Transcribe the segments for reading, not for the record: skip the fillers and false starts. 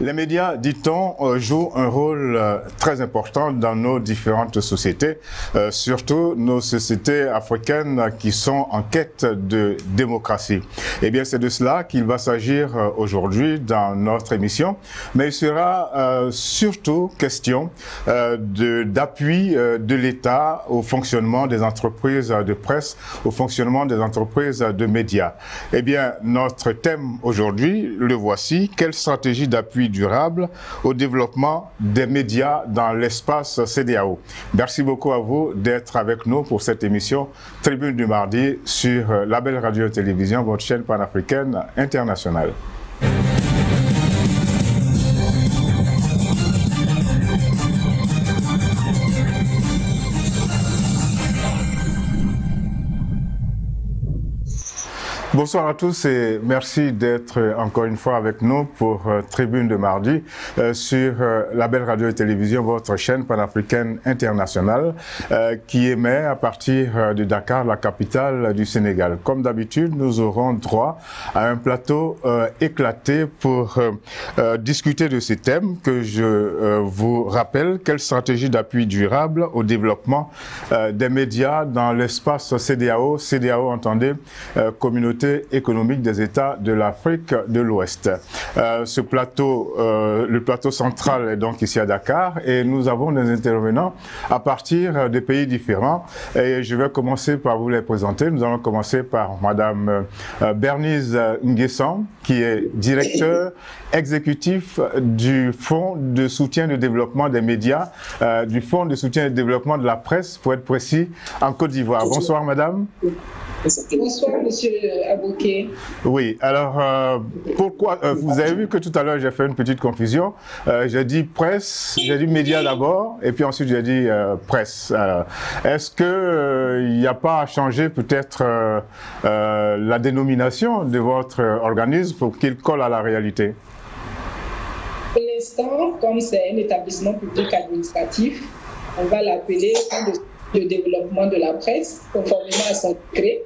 Les médias, dit-on, jouent un rôle très important dans nos différentes sociétés, surtout nos sociétés africaines qui sont en quête de démocratie. Eh bien, c'est de cela qu'il va s'agir aujourd'hui dans notre émission, mais il sera surtout question d'appui de l'État au fonctionnement des entreprises de presse, au fonctionnement des entreprises de médias. Eh bien, notre thème aujourd'hui, le voici: quelle stratégie d'appui durable au développement des médias dans l'espace CEDEAO. Merci beaucoup à vous d'être avec nous pour cette émission Tribune du mardi sur la belle radio-télévision, votre chaîne panafricaine internationale. Bonsoir à tous et merci d'être encore une fois avec nous pour Tribune de mardi sur la belle radio et télévision, votre chaîne panafricaine internationale qui émet à partir de Dakar, la capitale du Sénégal. Comme d'habitude, nous aurons droit à un plateau éclaté pour discuter de ces thèmes que je vous rappelle. Quelle stratégie d'appui durable au développement des médias dans l'espace CEDEAO? CEDEAO, entendez, communauté économique des États de l'Afrique de l'Ouest. Le plateau central est donc ici à Dakar et nous avons des intervenants à partir de pays différents et je vais commencer par vous les présenter. Nous allons commencer par Madame Bernice Nguessan, qui est directeur exécutif du Fonds de soutien de développement des médias, du Fonds de soutien et de développement de la presse, pour être précis, en Côte d'Ivoire. Bonsoir Madame. Bonsoir, monsieur Abouké. Oui, alors, pourquoi vous avez vu que tout à l'heure, j'ai fait une petite confusion. J'ai dit presse, j'ai dit média d'abord, et puis ensuite, j'ai dit presse. Est-ce qu'il n'y a pas à changer peut-être la dénomination de votre organisme pour qu'il colle à la réalité? Pour l'instant, comme c'est un établissement public administratif, on va l'appeler Fonds de développement de la presse, conformément à son décret.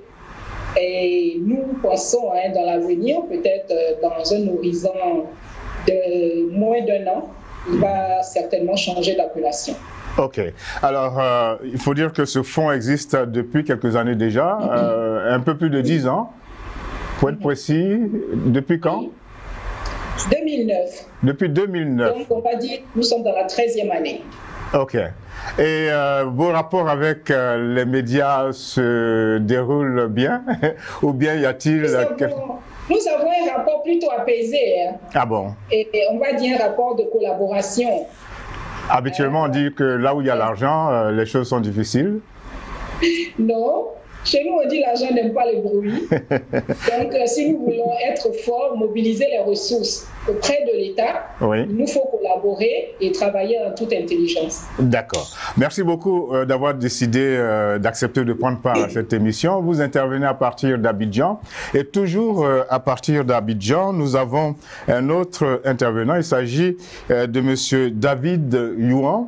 Et nous pensons dans l'avenir, peut-être dans un horizon de moins d'1 an, il va certainement changer d'appellation. Ok. Alors, il faut dire que ce fonds existe depuis quelques années déjà, un peu plus de 10 ans. Pour être précis, depuis quand? 2009. Depuis 2009. Donc, on va dire que nous sommes dans la 13e année. Ok. Et vos rapports avec les médias se déroulent bien? Ou bien y a-t-il... Nous avons un rapport plutôt apaisé. Hein. Ah bon? Et on va dire un rapport de collaboration. Habituellement, on dit que là où il y a l'argent, les choses sont difficiles. Non. Chez nous, on dit l'argent n'aime pas le bruit. Donc, si nous voulons être forts, mobiliser les ressources auprès de l'État, oui, il nous faut collaborer et travailler en toute intelligence. D'accord. Merci beaucoup d'avoir décidé d'accepter de prendre part à cette émission. Vous intervenez à partir d'Abidjan. Et toujours à partir d'Abidjan, nous avons un autre intervenant. Il s'agit de M. David Youan,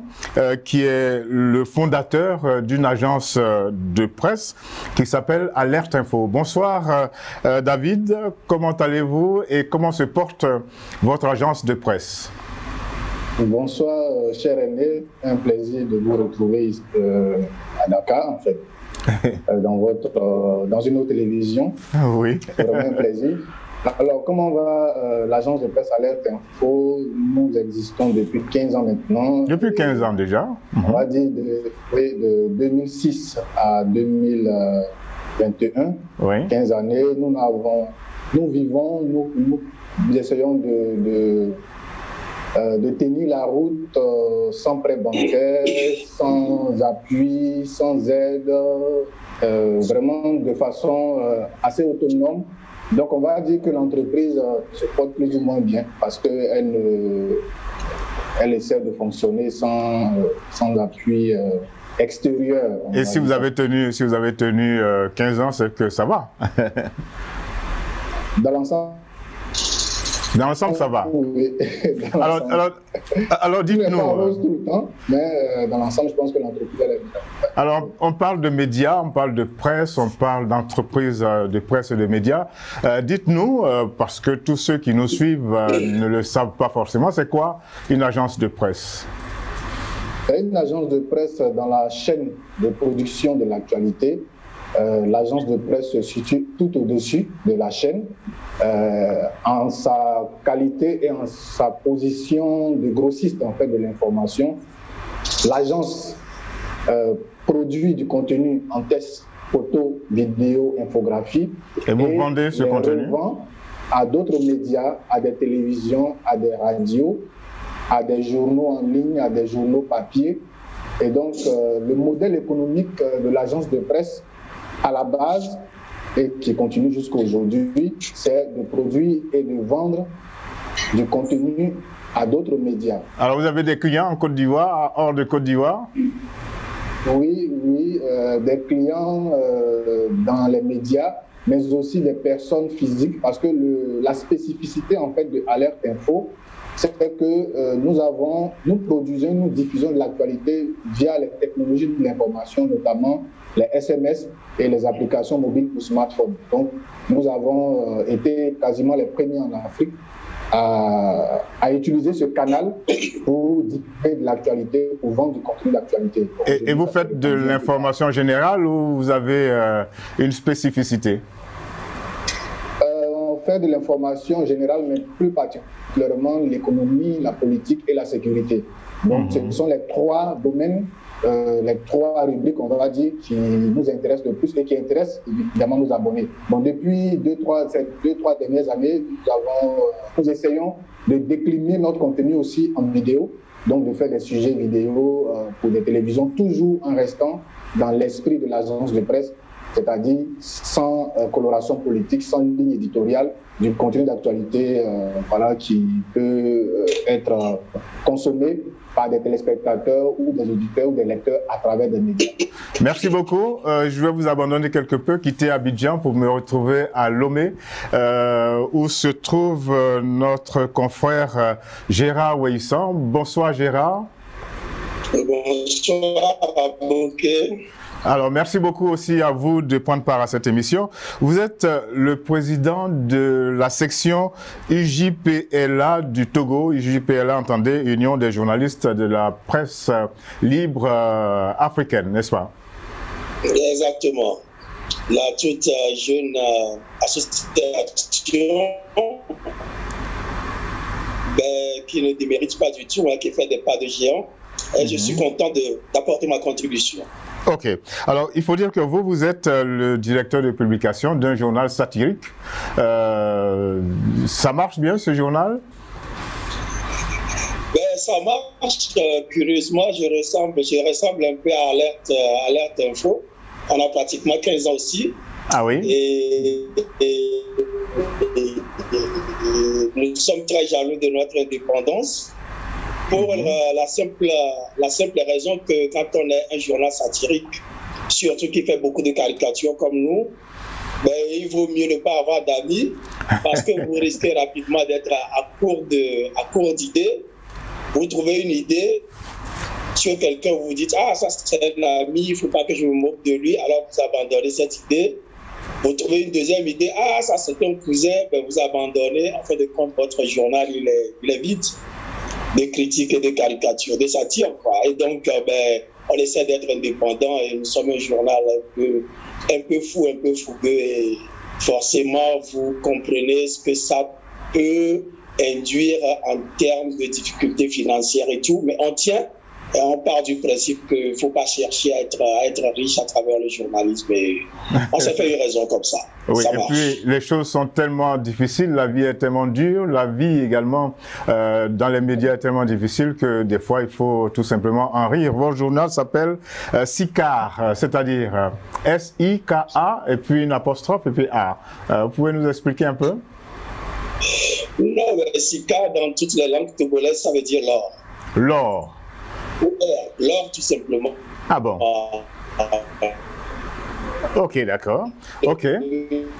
qui est le fondateur d'une agence de presse qui s'appelle Alerte Info. Bonsoir David, comment allez-vous et comment se porte votre agence de presse? Bonsoir cher Aîné, un plaisir de vous retrouver à Dakar en fait, dans une autre télévision. Oui. C'est vraiment un plaisir. Alors comment va l'agence de presse Alerte Info? Nous existons depuis 15 ans maintenant. Depuis 15 ans déjà. On va dire de 2006 à 2021, oui. 15 années, nous vivons, nous essayons de tenir la route sans prêt bancaire, sans appui, sans aide, vraiment de façon assez autonome. Donc on va dire que l'entreprise se porte plus ou moins bien parce qu'elle essaie de fonctionner sans appui extérieur. Et si vous avez tenu 15 ans, c'est que ça va. Dans l'ensemble, Dans l'ensemble, ça va. Oui. Alors dites-nous. Tout le temps, mais dans l'ensemble, je pense que l'entreprise est bien. Alors, on parle de médias, on parle de presse, on parle d'entreprises de presse et de médias. Dites-nous, parce que tous ceux qui nous suivent ne le savent pas forcément, c'est quoi une agence de presse? Une agence de presse dans la chaîne de production de l'actualité. L'agence de presse se situe tout au-dessus de la chaîne en sa qualité et en sa position de grossiste en fait de l'information. L'agence produit du contenu en texte, photo, vidéo, infographie. Et vous vendez ce contenu à d'autres médias, à des télévisions, à des radios, à des journaux en ligne, à des journaux papier. Et donc, le modèle économique de l'agence de presse, à la base, et qui continue jusqu'à aujourd'hui, c'est de produire et de vendre du contenu à d'autres médias. Alors, vous avez des clients en Côte d'Ivoire, hors de Côte d'Ivoire? Oui, des clients dans les médias, mais aussi des personnes physiques, parce que la spécificité en fait de Alerte Info, c'est que nous produisons, nous diffusons de l'actualité via les technologies de l'information, notamment les SMS et les applications mobiles pour smartphone. Donc, nous avons été quasiment les premiers en Afrique à utiliser ce canal pour diffuser de l'actualité, pour vendre du contenu d'actualité. Et vous faites de l'information générale ou vous avez une spécificité? On fait de l'information générale, mais plus particulièrement l'économie, la politique et la sécurité. Donc, ce sont les trois domaines, les trois rubriques, on va dire, qui nous intéressent le plus et qui intéressent évidemment nos abonnés. Bon, depuis ces deux, trois dernières années, nous essayons de décliner notre contenu aussi en vidéo, donc de faire des sujets vidéo pour des télévisions, toujours en restant dans l'esprit de l'agence de presse, c'est-à-dire sans coloration politique, sans ligne éditoriale, du contenu d'actualité qui peut être consommé par des téléspectateurs ou des auditeurs ou des lecteurs à travers des médias. Merci beaucoup. Je vais vous abandonner quelque peu, quitter Abidjan pour me retrouver à Lomé, où se trouve notre confrère Gérard Weissan. Bonsoir Gérard. Bonsoir Bokeh. Alors, merci beaucoup aussi à vous de prendre part à cette émission. Vous êtes le président de la section UJPLA du Togo. UJPLA, entendez, Union des journalistes de la presse libre africaine, n'est-ce pas? Exactement. La toute jeune association qui ne démérite pas du tout, qui fait des pas de géant. Et je suis content d'apporter ma contribution. Ok. Alors, il faut dire que vous êtes le directeur de publication d'un journal satirique. Ça marche bien, ce journal? Ça marche. Curieusement, je ressemble un peu à Alerte Info. On a pratiquement 15 ans aussi. Ah oui? Et nous sommes très jaloux de notre indépendance. Pour la simple raison que quand on est un journal satirique, surtout qui fait beaucoup de caricatures comme nous, il vaut mieux ne pas avoir d'amis parce que vous risquez rapidement d'être à court d'idées. Vous trouvez une idée sur quelqu'un, vous vous dites « Ah, ça c'est un ami, il ne faut pas que je me moque de lui », alors vous abandonnez cette idée. Vous trouvez une deuxième idée « Ah, ça c'est un cousin », vous abandonnez. En fin de compte, votre journal il est vide de critiques et de caricatures, de satire, quoi. Et donc, on essaie d'être indépendant et nous sommes un journal un peu fou, un peu fougueux. Et forcément, vous comprenez ce que ça peut induire en termes de difficultés financières et tout. Mais on tient et on part du principe qu'il ne faut pas chercher à être riche à travers le journalisme. Et on s'est fait une raison comme ça. Oui, ça et marche. puis les choses sont tellement difficiles, la vie est tellement dure, la vie également dans les médias est tellement difficile que des fois il faut tout simplement en rire. Votre journal s'appelle SICA, c'est-à-dire S-I-K-A et puis une apostrophe et puis A. Vous pouvez nous expliquer un peu? Non, mais SICA dans toutes les langues togolaises, ça veut dire l'or. L'or. L'or, tout simplement. Ah bon? Ok, d'accord. Ok.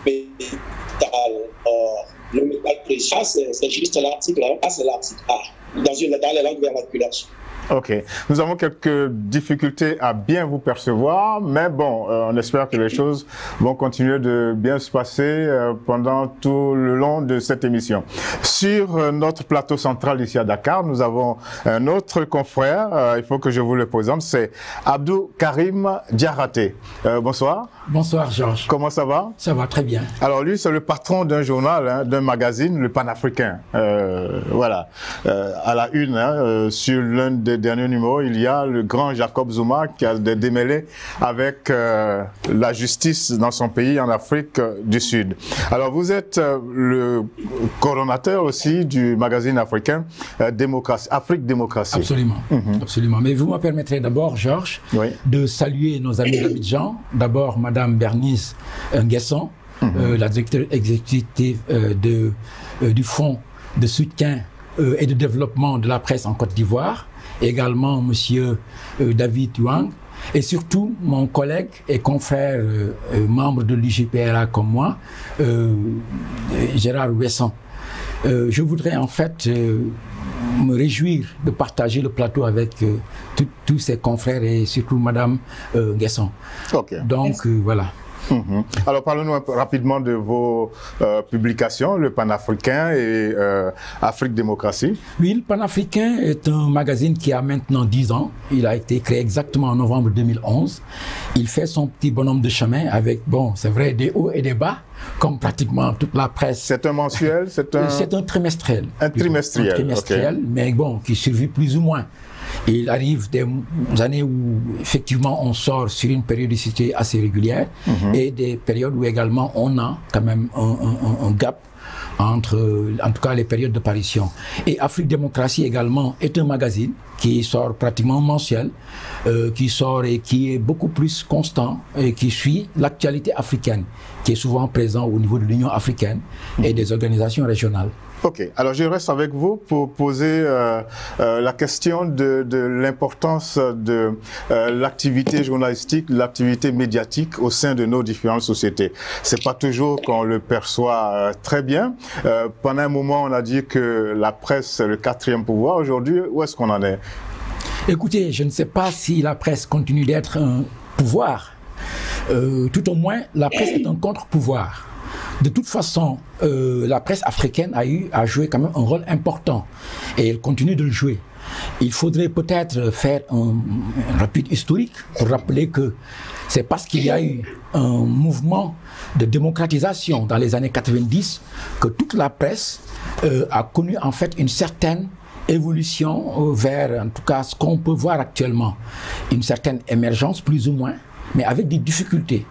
Métal, or. le métal précieux, c'est juste l'article A, c'est l'article A, dans les langues vernaculaires. Ok, nous avons quelques difficultés à bien vous percevoir, mais bon, on espère que les choses vont continuer de bien se passer pendant tout le long de cette émission. Sur notre plateau central ici à Dakar, nous avons un autre confrère, il faut que je vous le présente, c'est Abdou Karim Diarraté. Bonsoir. Bonsoir Georges. Comment ça va? Ça va très bien. Alors lui, c'est le patron d'un journal, hein, d'un magazine, le Panafricain. Voilà, à la une, sur l'un des derniers numéros, il y a le grand Jacob Zuma qui a des démêlés avec la justice dans son pays, en Afrique du Sud. Alors vous êtes le coordonnateur aussi du magazine africain Démocratie, Afrique Démocratie. Absolument, absolument. Mais vous me permettrez d'abord, Georges, oui, de saluer nos amis d'Abidjan. D'abord, Madame Bernice Nguesson, la directrice exécutive du Fonds de soutien et de développement de la presse en Côte d'Ivoire, également Monsieur David Huang, et surtout mon collègue et confrère membre de l'UJPRA comme moi, Gérard Ouesson. Je voudrais en fait me réjouir de partager le plateau avec tous ses confrères et surtout Madame Nguesson. Okay. Donc voilà. Alors parlons-nous rapidement de vos publications, le Panafricain et Afrique Démocratie. Oui, le Panafricain est un magazine qui a maintenant 10 ans. Il a été créé exactement en novembre 2011. Il fait son petit bonhomme de chemin avec, bon, c'est vrai, des hauts et des bas, comme pratiquement toute la presse. C'est un mensuel? C'est un trimestriel. Un trimestriel, un trimestriel, okay, mais bon, qui survit plus ou moins. Et il arrive des années où, effectivement, on sort sur une périodicité assez régulière et des périodes où également on a quand même un gap entre, en tout cas, les périodes de parution. Et Afrique Démocratie également est un magazine qui sort pratiquement mensuel, qui sort et qui est beaucoup plus constant et qui suit l'actualité africaine, qui est souvent présent au niveau de l'Union africaine et des organisations régionales. Ok, alors je reste avec vous pour poser la question de l'importance de l'activité journalistique, l'activité médiatique au sein de nos différentes sociétés. C'est pas toujours qu'on le perçoit très bien. Pendant un moment, on a dit que la presse c'est le quatrième pouvoir. Aujourd'hui, où est-ce qu'on en est? Écoutez, je ne sais pas si la presse continue d'être un pouvoir. Tout au moins, la presse est un contre-pouvoir. De toute façon, la presse africaine a joué quand même un rôle important et elle continue de le jouer. Il faudrait peut-être faire un rapide historique pour rappeler que c'est parce qu'il y a eu un mouvement de démocratisation dans les années 90 que toute la presse a connu en fait une certaine évolution vers, en tout cas, ce qu'on peut voir actuellement. Une certaine émergence, plus ou moins, mais avec des difficultés.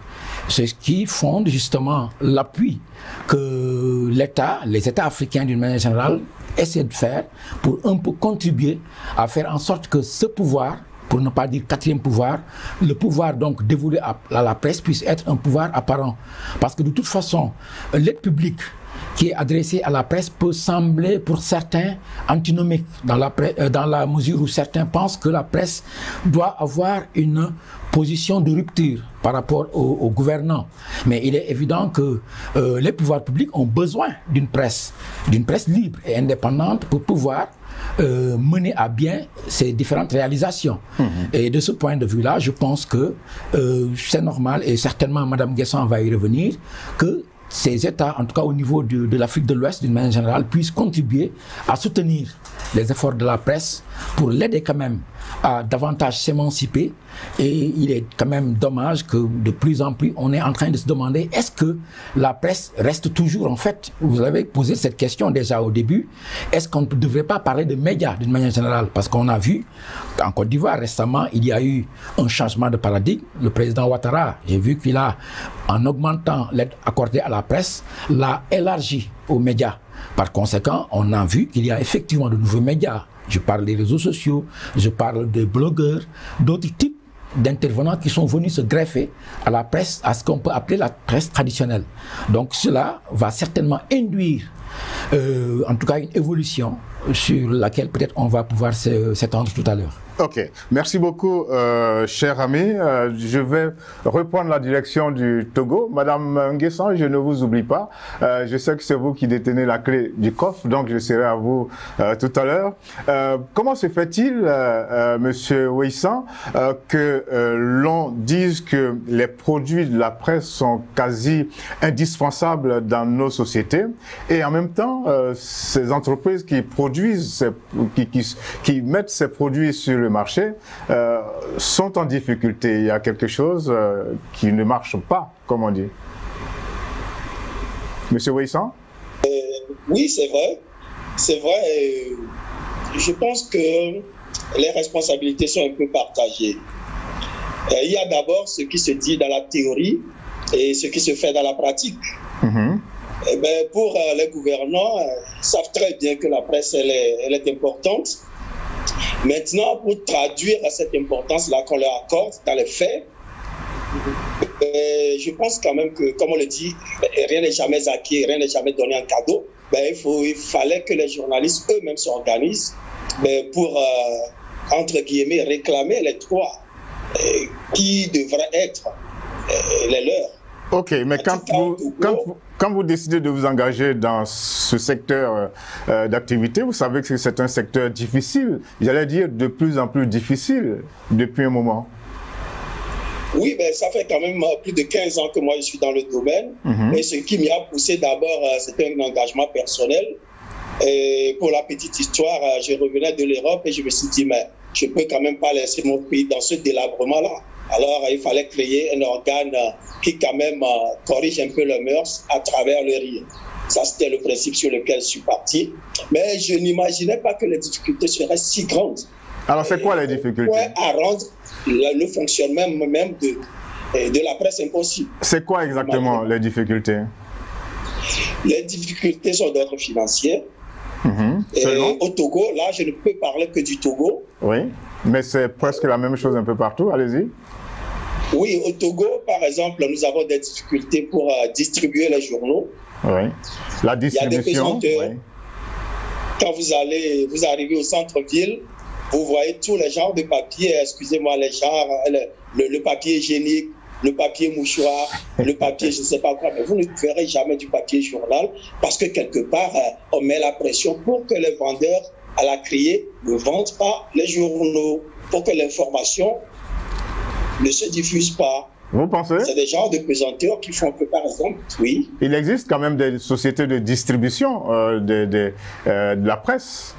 C'est ce qui fonde justement l'appui que l'État, les États africains d'une manière générale, essaient de faire pour un peu contribuer à faire en sorte que ce pouvoir, pour ne pas dire quatrième pouvoir, le pouvoir donc dévolu à la presse puisse être un pouvoir apparent. Parce que de toute façon, l'aide publique qui est adressée à la presse peut sembler pour certains antinomique dans la mesure où certains pensent que la presse doit avoir une position de rupture par rapport aux gouvernants. Mais il est évident que les pouvoirs publics ont besoin d'une presse libre et indépendante pour pouvoir mener à bien ces différentes réalisations. Et de ce point de vue-là, je pense que c'est normal, et certainement Mme Nguesson va y revenir, que ces États, en tout cas au niveau de l'Afrique de l'Ouest d'une manière générale, puissent contribuer à soutenir les efforts de la presse pour l'aider quand même à davantage s'émanciper. Et il est quand même dommage que de plus en plus on est en train de se demander est-ce que la presse reste toujours, en fait, vous avez posé cette question déjà au début, est-ce qu'on ne devrait pas parler de médias d'une manière générale? Parce qu'on a vu qu'en Côte d'Ivoire récemment il y a eu un changement de paradigme. Le président Ouattara, j'ai vu qu'il a, en augmentant l'aide accordée à la presse, l'a élargi aux médias. Par conséquent, on a vu qu'il y a effectivement de nouveaux médias. Je parle des réseaux sociaux, je parle de blogueurs, d'autres types d'intervenants qui sont venus se greffer à la presse, à ce qu'on peut appeler la presse traditionnelle. Donc cela va certainement induire, en tout cas, une évolution sur laquelle peut-être on va pouvoir s'étendre tout à l'heure. Ok, merci beaucoup, cher ami. Je vais reprendre la direction du Togo. Madame Nguessan, je ne vous oublie pas. Je sais que c'est vous qui détenez la clé du coffre, donc je serai à vous tout à l'heure. Comment se fait-il, Monsieur Weissan, que l'on dise que les produits de la presse sont quasi indispensables dans nos sociétés et en même temps, ces entreprises qui produisent, qui mettent ces produits sur le marché sont en difficulté. Il y a quelque chose qui ne marche pas, comme on dit. Monsieur Weissan? Oui, c'est vrai. C'est vrai. Je pense que les responsabilités sont un peu partagées. Il y a d'abord ce qui se dit dans la théorie et ce qui se fait dans la pratique. Eh bien, pour les gouvernants, ils savent très bien que la presse, elle est importante. Maintenant, pour traduire cette importance-là qu'on leur accorde dans les faits, je pense quand même que, comme on le dit, rien n'est jamais acquis, rien n'est jamais donné en cadeau. Il fallait que les journalistes eux-mêmes s'organisent pour, entre guillemets, réclamer les droits qui devraient être les leurs. Ok, mais quand vous décidez de vous engager dans ce secteur d'activité, vous savez que c'est un secteur difficile, j'allais dire de plus en plus difficile depuis un moment. Oui, ça fait quand même plus de 15 ans que moi je suis dans le domaine. Et ce qui m'y a poussé d'abord, c'était un engagement personnel. Et pour la petite histoire, je revenais de l'Europe et je me suis dit, mais je ne peux quand même pas laisser mon pays dans ce délabrement-là. Alors, il fallait créer un organe qui, quand même, corrige un peu les mœurs à travers le rire. Ça, c'était le principe sur lequel je suis parti. Mais je n'imaginais pas que les difficultés seraient si grandes. Alors, c'est quoi les difficultés? À rendre le fonctionnement même de la presse impossible. C'est quoi exactement les difficultés? Les difficultés sont d'ordre financier. Et au Togo, là, je ne peux parler que du Togo. Oui, mais c'est presque la même chose un peu partout. Allez-y. Oui, au Togo, par exemple, nous avons des difficultés pour distribuer les journaux. Oui, la distribution. Il y a des pesanteurs. Oui. Quand vous arrivez au centre-ville, vous voyez tous les genres de papier, excusez-moi, les genres, le papier hygiénique, le papier mouchoir, le papier je ne sais pas quoi, mais vous ne verrez jamais du papier journal parce que quelque part, on met la pression pour que les vendeurs à la criée ne vendent pas les journaux, pour que l'information ne se diffuse pas. Vous pensez? C'est des genres de pesanteurs qui font que, par exemple, oui. Il existe quand même des sociétés de distribution de la presse.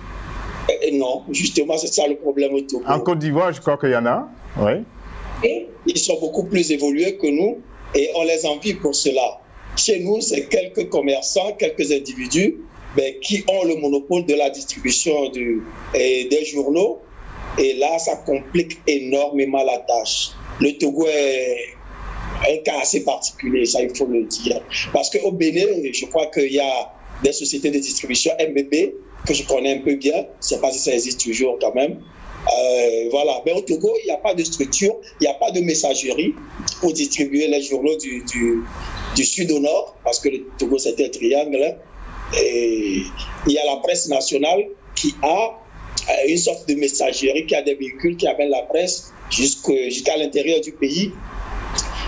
Non, justement, c'est ça le problème au Togo. En Côte d'Ivoire, je crois qu'il y en a, oui. Et ils sont beaucoup plus évolués que nous et on les envie pour cela. Chez nous, c'est quelques commerçants, quelques individus qui ont le monopole de la distribution des journaux. Et là, ça complique énormément la tâche. Le Togo est un cas assez particulier, ça il faut le dire. Parce qu'au Bénin, je crois qu'il y a des sociétés de distribution MBB que je connais un peu bien. Je ne sais pas si ça existe toujours quand même. Voilà. Mais au Togo, il n'y a pas de structure, il n'y a pas de messagerie pour distribuer les journaux du sud au nord, parce que le Togo, c'est un triangle. Et il y a la presse nationale qui a une sorte de messagerie, qui a des véhicules qui amènent la presse jusqu'à l'intérieur du pays.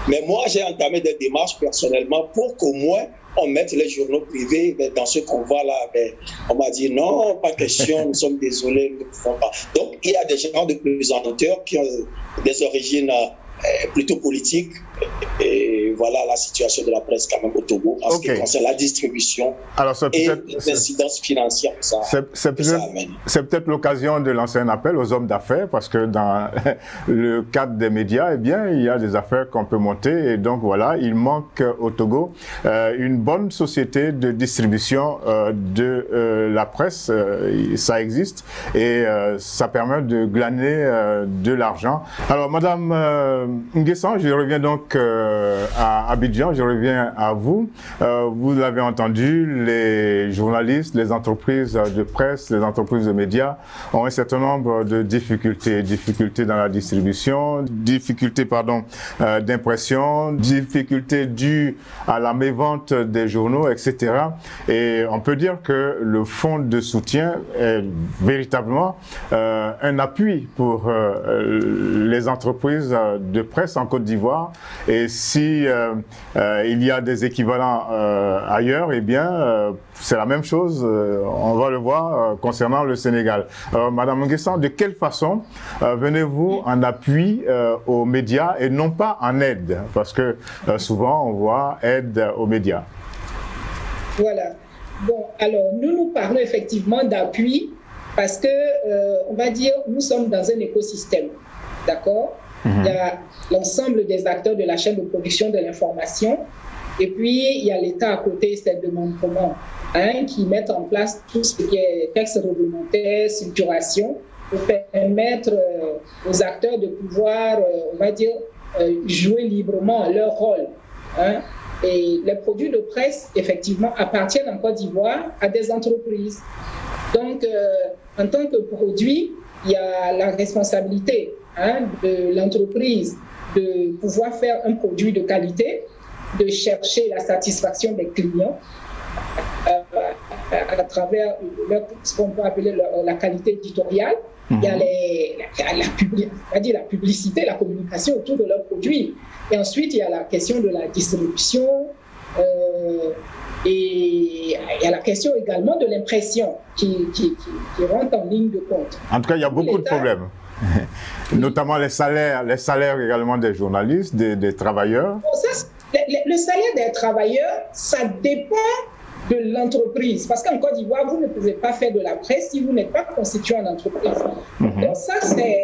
Mais moi, j'ai entamé des démarches personnellement pour qu'au moins on mette les journaux privés dans ce convoi-là. On m'a dit non, pas question, nous sommes désolés, nous ne pouvons pas. Donc, il y a des gens de pesanteurs qui ont des origines plutôt politiques. Et voilà la situation de la presse quand même au Togo en ce qui concerne la distribution et les incidences financières. C'est peut-être l'occasion de lancer un appel aux hommes d'affaires parce que dans le cadre des médias, eh bien, il y a des affaires qu'on peut monter et donc voilà, il manque au Togo une bonne société de distribution de la presse. Ça existe et ça permet de glaner de l'argent. Alors, Madame Nguessan, je reviens donc à Abidjan, je reviens à vous. Vous l'avez entendu, les journalistes, les entreprises de presse, les entreprises de médias ont un certain nombre de difficultés. Difficultés dans la distribution, difficultés d'impression, difficultés dues à la mévente des journaux, etc. Et on peut dire que le fonds de soutien est véritablement un appui pour les entreprises de presse en Côte d'Ivoire. Et si il y a des équivalents ailleurs, eh bien, c'est la même chose. On va le voir concernant le Sénégal. Alors, Madame Nguessan, de quelle façon venez-vous en appui aux médias et non pas en aide? Parce que souvent, on voit aide aux médias. Voilà. Bon, alors, nous parlons effectivement d'appui parce que, on va dire, nous sommes dans un écosystème. D'accord? Il y a l'ensemble des acteurs de la chaîne de production de l'information. Et puis, il y a l'État à côté, c'est le démembrement, qui mettent en place tout ce qui est texte réglementaire, structuration, pour permettre aux acteurs de pouvoir, on va dire, jouer librement leur rôle. Et les produits de presse, effectivement, appartiennent en Côte d'Ivoire à des entreprises. Donc, en tant que produit, il y a la responsabilité de l'entreprise de pouvoir faire un produit de qualité, de chercher la satisfaction des clients à travers ce qu'on peut appeler la qualité éditoriale. Il y a la publicité, la communication autour de leurs produits. Et ensuite, il y a la question de la distribution et il y a la question également de l'impression qui rentre en ligne de compte. En tout cas, il y a beaucoup de problèmes. Notamment les salaires également des journalistes, des travailleurs. Bon, le salaire des travailleurs, ça dépend de l'entreprise. Parce qu'en Côte d'Ivoire, vous ne pouvez pas faire de la presse si vous n'êtes pas constitué en entreprise. Donc ça, c'est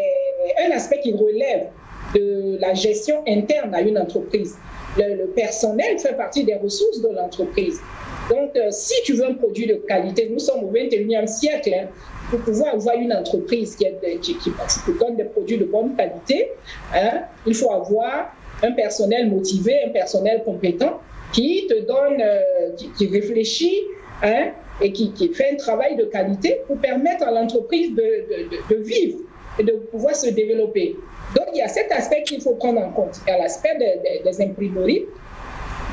un aspect qui relève de la gestion interne à une entreprise. Le personnel fait partie des ressources de l'entreprise. Donc, si tu veux un produit de qualité, nous sommes au 21e siècle, pour pouvoir avoir une entreprise qui donne des produits de bonne qualité, il faut avoir un personnel motivé, un personnel compétent qui te donne, qui réfléchit et qui fait un travail de qualité pour permettre à l'entreprise de vivre et de pouvoir se développer. Donc, il y a cet aspect qu'il faut prendre en compte. Il y a l'aspect des imprimeries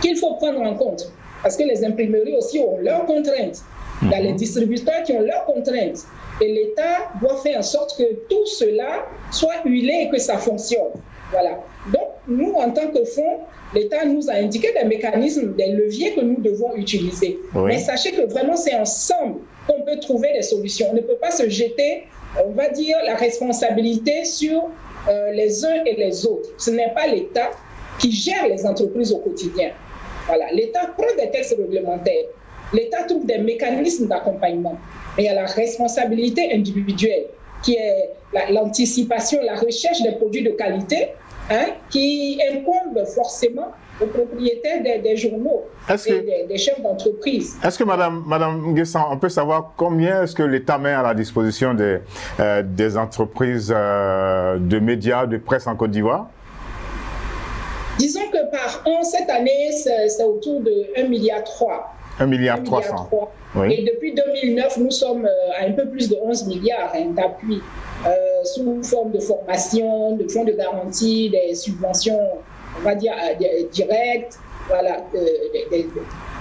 qu'il faut prendre en compte. Parce que les imprimeries aussi ont leurs contraintes. Il y a les distributeurs qui ont leurs contraintes. Et l'État doit faire en sorte que tout cela soit huilé et que ça fonctionne. Voilà. Donc, nous, en tant que fonds, l'État nous a indiqué des mécanismes, des leviers que nous devons utiliser. Oui. Mais sachez que vraiment, c'est ensemble qu'on peut trouver des solutions. On ne peut pas se jeter, on va dire, la responsabilité sur les uns et les autres. Ce n'est pas l'État qui gère les entreprises au quotidien. Voilà. L'État prend des textes réglementaires. L'État trouve des mécanismes d'accompagnement. Mais il y a la responsabilité individuelle, qui est l'anticipation, la recherche des produits de qualité, qui incombe forcément aux propriétaires des journaux et des chefs d'entreprise. Est-ce que, Madame Nguessan, on peut savoir combien est-ce que l'État met à la disposition des entreprises de médias, de presse en Côte d'Ivoire? Disons que par an, cette année, c'est autour de 1,3 milliard. 1,3 milliard. Oui. Et depuis 2009, nous sommes à un peu plus de 11 milliards d'appui sous forme de formation, de fonds de garantie, des subventions, on va dire, directes. Voilà,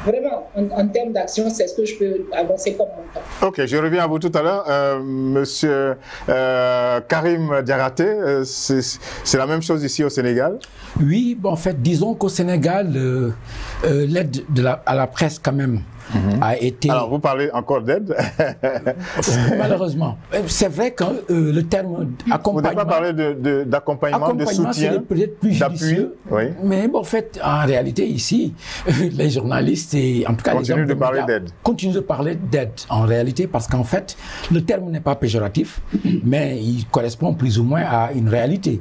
vraiment, en termes d'action, c'est ce que je peux avancer comme montant. Ok, je reviens à vous tout à l'heure. Monsieur Karim Diaraté, c'est la même chose ici au Sénégal? Oui, bon, en fait, disons qu'au Sénégal, l'aide à la presse quand même a été... Alors, vous parlez encore d'aide? Malheureusement. C'est vrai que le terme accompagnement... Vous n'avez pas parlé d'accompagnement, de soutien, peut-être plus judicieux, oui. Mais bon, en fait, en réalité, ici, les journalistes et en tout cas continuent de parler d'aide. Continuent de parler d'aide, en réalité, parce qu'en fait, le terme n'est pas péjoratif, mais il correspond plus ou moins à une réalité.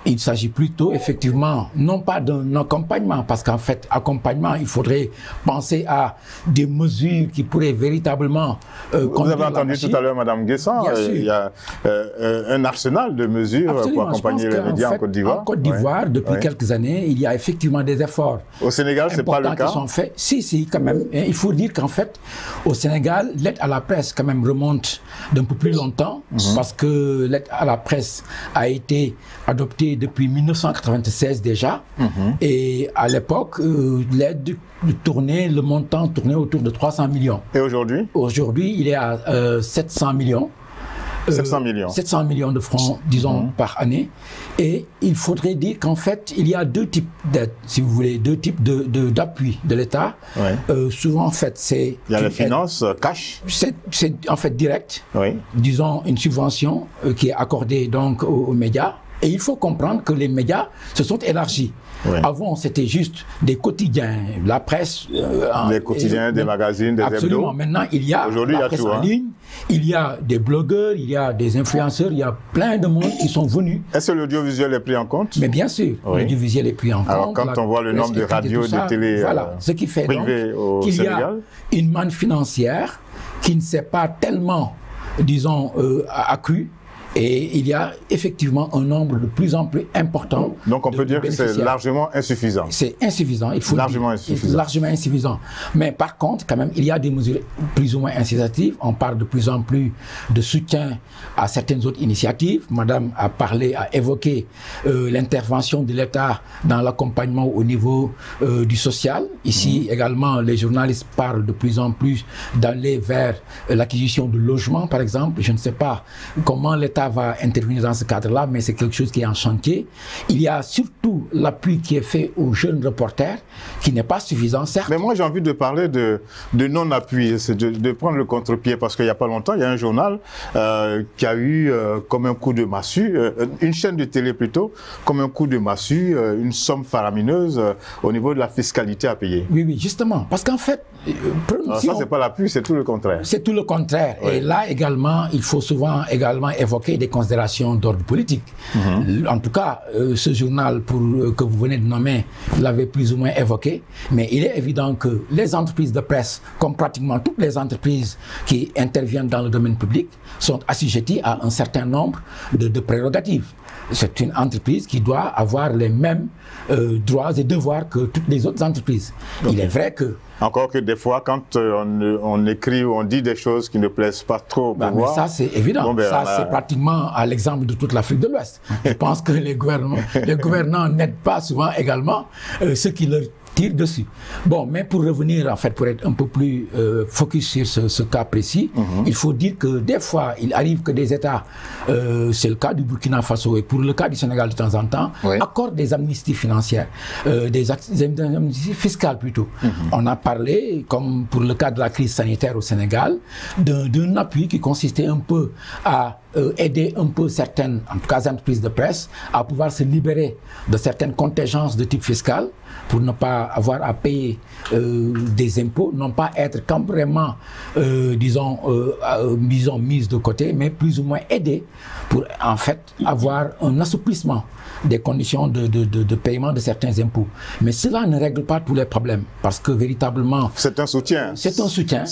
Il s'agit plutôt, effectivement, non pas d'un accompagnement, parce qu'en fait, accompagnement, il faudrait penser à des mesures qui pourraient véritablement... Vous avez entendu tout à l'heure Mme Guessant, il y a un arsenal de mesures pour accompagner les médias en Côte d'Ivoire. En Côte d'Ivoire, depuis quelques années, il y a effectivement des efforts. Au Sénégal, ce n'est pas le cas? Qui sont faits. Si, quand même. Et il faut dire qu'en fait, au Sénégal, l'aide à la presse quand même remonte d'un peu plus longtemps, parce que l'aide à la presse a été adoptée depuis 1996 déjà. Et à l'époque, l'aide le montant tournait autour de 300 millions. Et aujourd'hui? Aujourd'hui, il est à 700 millions. 700 millions. 700 millions de francs, disons, par année. Et il faudrait dire qu'en fait, il y a deux types d'aides, si vous voulez, deux types d'appui de l'État. Souvent, en fait, c'est... Il y a les finances cash. C'est en fait direct. Oui. Disons, une subvention qui est accordée donc aux médias. Et il faut comprendre que les médias se sont élargis. Avant, c'était juste des quotidiens, la presse... des quotidiens, des magazines, des hebdos. Absolument. Maintenant, il y a la presse en ligne, il y a des blogueurs, il y a des influenceurs, il y a plein de monde qui sont venus. Est-ce que l'audiovisuel est pris en compte? Mais bien sûr, l'audiovisuel est pris en compte. Alors, quand on voit le nombre de radios, de télé ce qui fait privées au Sénégal, qu'il y a une manne financière qui ne s'est pas tellement, disons, accrue. Et il y a effectivement un nombre de plus en plus important. Donc on peut dire que c'est largement insuffisant. C'est insuffisant, il faut largement dire. Largement insuffisant. Mais par contre, quand même, il y a des mesures plus ou moins incitatives. On parle de plus en plus de soutien à certaines autres initiatives. Madame a évoqué l'intervention de l'État dans l'accompagnement au niveau du social. Ici également, les journalistes parlent de plus en plus d'aller vers l'acquisition de logements, par exemple. Je ne sais pas comment l'État va intervenir dans ce cadre-là, mais c'est quelque chose qui est en chantier. Il y a surtout l'appui qui est fait aux jeunes reporters, qui n'est pas suffisant, certes. Mais moi, j'ai envie de parler de non-appui, c'est de prendre le contre-pied, parce qu'il n'y a pas longtemps, il y a un journal qui a eu comme un coup de massue, une chaîne de télé plutôt, comme un coup de massue, une somme faramineuse au niveau de la fiscalité à payer. Oui, justement, parce qu'en fait... ça, c'est pas l'appui, c'est tout le contraire. C'est tout le contraire. Et là également, il faut souvent également évoquer des considérations d'ordre politique. En tout cas, ce journal que vous venez de nommer l'avait plus ou moins évoqué, mais il est évident que les entreprises de presse, comme pratiquement toutes les entreprises qui interviennent dans le domaine public, sont assujetties à un certain nombre de prérogatives. C'est une entreprise qui doit avoir les mêmes droits et devoirs que toutes les autres entreprises. Il est vrai que... Encore que des fois, quand on écrit ou on dit des choses qui ne plaisent pas trop au pouvoir... Mais ça, c'est évident. C'est pratiquement à l'exemple de toute l'Afrique de l'Ouest. Je pense que les gouvernants n'aident pas souvent également ceux qui leur tirent dessus. Bon, mais pour revenir, en fait, pour être un peu plus focus sur ce cas précis, il faut dire que des fois, il arrive que des États, c'est le cas du Burkina Faso et pour le cas du Sénégal de temps en temps, accordent des amnisties financières, des amnisties fiscales plutôt. On a parlé, comme pour le cas de la crise sanitaire au Sénégal, d'un appui qui consistait un peu à aider un peu certaines, en tout cas entreprises de presse, à pouvoir se libérer de certaines contingences de type fiscal pour ne pas avoir à payer des impôts, non pas être quand vraiment, disons, mise de côté, mais plus ou moins aider pour en fait avoir un assouplissement des conditions de paiement de certains impôts. Mais cela ne règle pas tous les problèmes, parce que véritablement... C'est un soutien. C'est un soutien.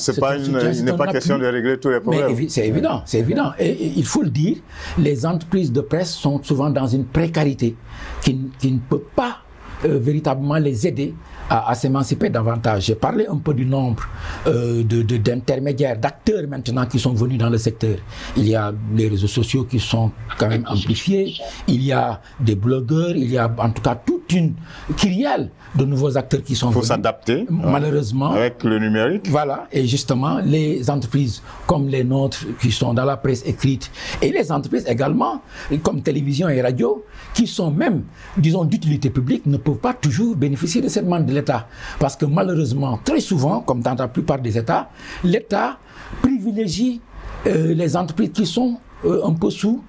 Il n'est pas question de régler tous les problèmes. C'est évident, c'est évident. Et il faut le dire, les entreprises de presse sont souvent dans une précarité qui ne peut pas véritablement les aider à s'émanciper davantage. J'ai parlé un peu du nombre d'intermédiaires, d'acteurs maintenant qui sont venus dans le secteur. Il y a les réseaux sociaux qui sont quand même amplifiés, il y a des blogueurs, il y a en tout cas toute une kyrielle de nouveaux acteurs qui sont venus. Il faut s'adapter, malheureusement. Avec le numérique. Voilà, et justement, les entreprises comme les nôtres qui sont dans la presse écrite, et les entreprises également, comme télévision et radio, qui sont même, disons, d'utilité publique, ne peuvent pas toujours bénéficier de cette manne de l'État. Parce que malheureusement, très souvent, comme dans la plupart des États, l'État privilégie les entreprises qui sont un peu sous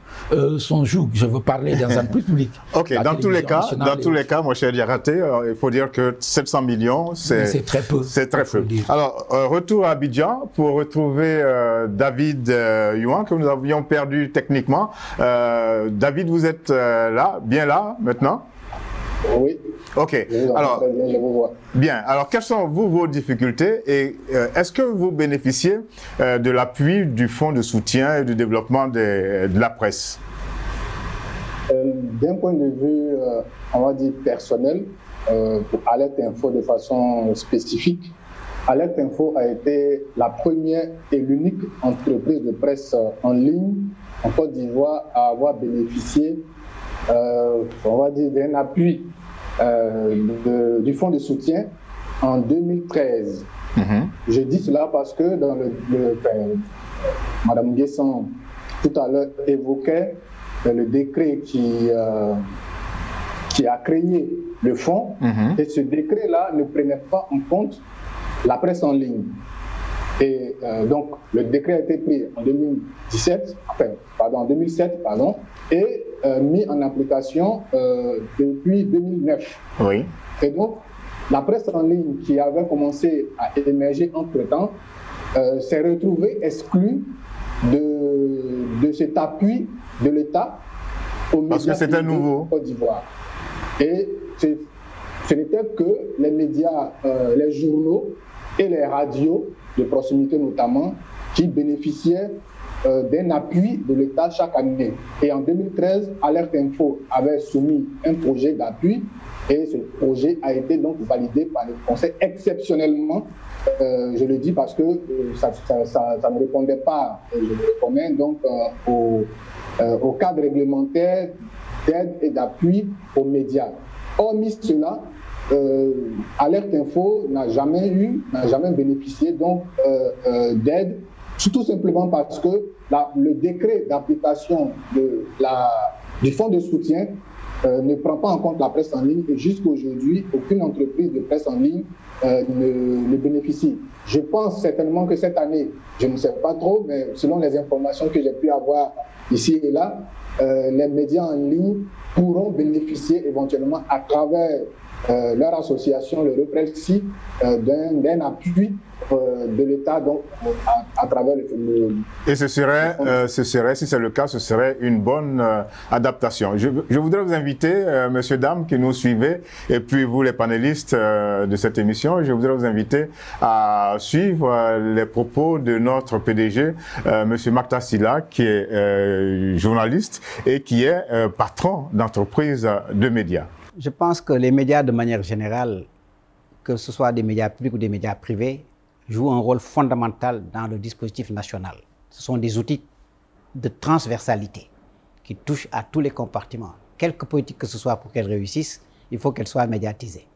son joug. Je veux parler des entreprises publiques. Ok, dans tous les cas, mon cher Diakhaté, il faut dire que 700 millions, c'est très peu. C'est très peu. Alors, retour à Abidjan pour retrouver David Youan, que nous avions perdu techniquement. David, vous êtes là, bien là, maintenant? Oui. Ok. Alors, très bien, je vous vois. Bien. Alors, quelles sont vos difficultés et est-ce que vous bénéficiez de l'appui du Fonds de soutien et de développement de la presse? D'un point de vue, on va dire personnel, pour Alerte Info de façon spécifique, Alerte Info a été la première et l'unique entreprise de presse en ligne en Côte d'Ivoire à avoir bénéficié, on va dire, d'un appui du fonds de soutien en 2013. Je dis cela parce que dans Mme Guesson tout à l'heure évoquait le décret qui a créé le fonds, et ce décret-là ne prenait pas en compte la presse en ligne. Et donc, le décret a été pris en 2007, et mis en application depuis 2009. Oui. Et donc, la presse en ligne qui avait commencé à émerger entre-temps s'est retrouvée exclue de cet appui de l'État aux médias. Parce que c'était nouveau. Côte d'Ivoire. Et ce n'était que les médias, les journaux et les radios de proximité notamment, qui bénéficiaient d'un appui de l'État chaque année. Et en 2013, Alerte Info avait soumis un projet d'appui et ce projet a été donc validé par le Conseil exceptionnellement. Je le dis parce que ça ne répondait pas, je le reconnais, donc au cadre réglementaire d'aide et d'appui aux médias. Hormis cela, Alerte Info n'a jamais bénéficié donc d'aide, tout simplement parce que le décret d'application du fonds de soutien ne prend pas en compte la presse en ligne et jusqu'aujourd'hui, aucune entreprise de presse en ligne ne bénéficie. Je pense certainement que cette année, je ne sais pas trop, mais selon les informations que j'ai pu avoir ici et là, les médias en ligne pourront bénéficier éventuellement à travers leur association, le Reprelsi, d'un appui de l'État donc à travers le. Et ce serait, si c'est le cas, ce serait une bonne adaptation. Je voudrais vous inviter, messieurs, dames qui nous suivez, et puis vous les panélistes de cette émission, je voudrais vous inviter à suivre les propos de notre PDG, monsieur Mactar Sylla, qui est journaliste et qui est patron d'entreprise de médias. Je pense que les médias, de manière générale, que ce soit des médias publics ou des médias privés, jouent un rôle fondamental dans le dispositif national. Ce sont des outils de transversalité qui touchent à tous les compartiments. Quelque politique que ce soit pour qu'elle réussisse, il faut qu'elle soit médiatisée.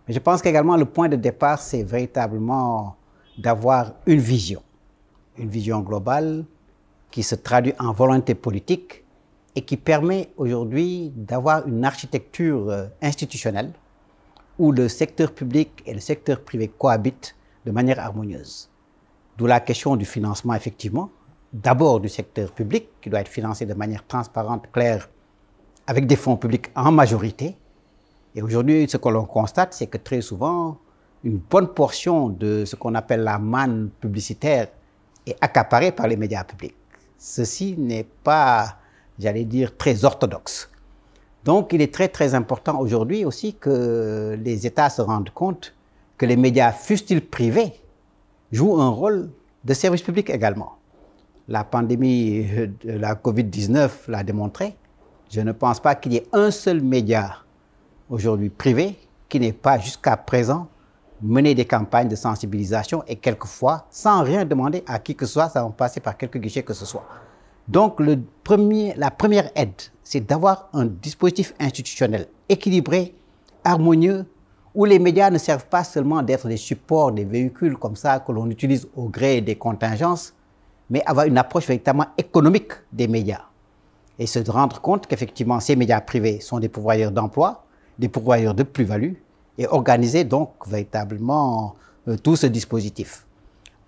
Mais je pense qu'également le point de départ, c'est véritablement d'avoir une vision globale qui se traduit en volonté politique et qui permet aujourd'hui d'avoir une architecture institutionnelle où le secteur public et le secteur privé cohabitent de manière harmonieuse. D'où la question du financement, effectivement, d'abord du secteur public, qui doit être financé de manière transparente, claire, avec des fonds publics en majorité. Et aujourd'hui, ce que l'on constate, c'est que très souvent, une bonne portion de ce qu'on appelle la manne publicitaire est accaparée par les médias publics. Ceci n'est pas, j'allais dire, très orthodoxe. Donc, il est très, très important aujourd'hui aussi que les États se rendent compte que les médias, fussent-ils privés, jouent un rôle de service public également. La pandémie de la Covid-19 l'a démontré. Je ne pense pas qu'il y ait un seul média aujourd'hui privé qui n'ait pas jusqu'à présent mené des campagnes de sensibilisation et quelquefois, sans rien demander à qui que ce soit, sans passer par quelque guichet que ce soit. Donc, la première aide, c'est d'avoir un dispositif institutionnel équilibré, harmonieux, où les médias ne servent pas seulement d'être des supports, des véhicules comme ça que l'on utilise au gré des contingences, mais avoir une approche véritablement économique des médias. Et se rendre compte qu'effectivement, ces médias privés sont des pourvoyeurs d'emploi, des pourvoyeurs de plus-value, et organiser donc véritablement tout ce dispositif.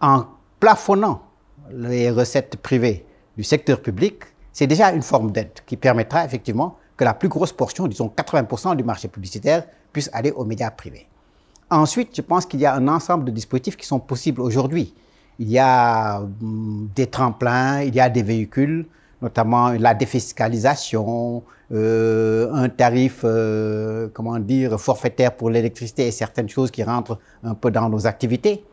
En plafonnant les recettes privées du secteur public, c'est déjà une forme d'aide qui permettra effectivement que la plus grosse portion, disons 80% du marché publicitaire, puisse aller aux médias privés. Ensuite, je pense qu'il y a un ensemble de dispositifs qui sont possibles aujourd'hui. Il y a des tremplins, il y a des véhicules, notamment la défiscalisation, un tarif, comment dire, forfaitaire pour l'électricité et certaines choses qui rentrent un peu dans nos activités.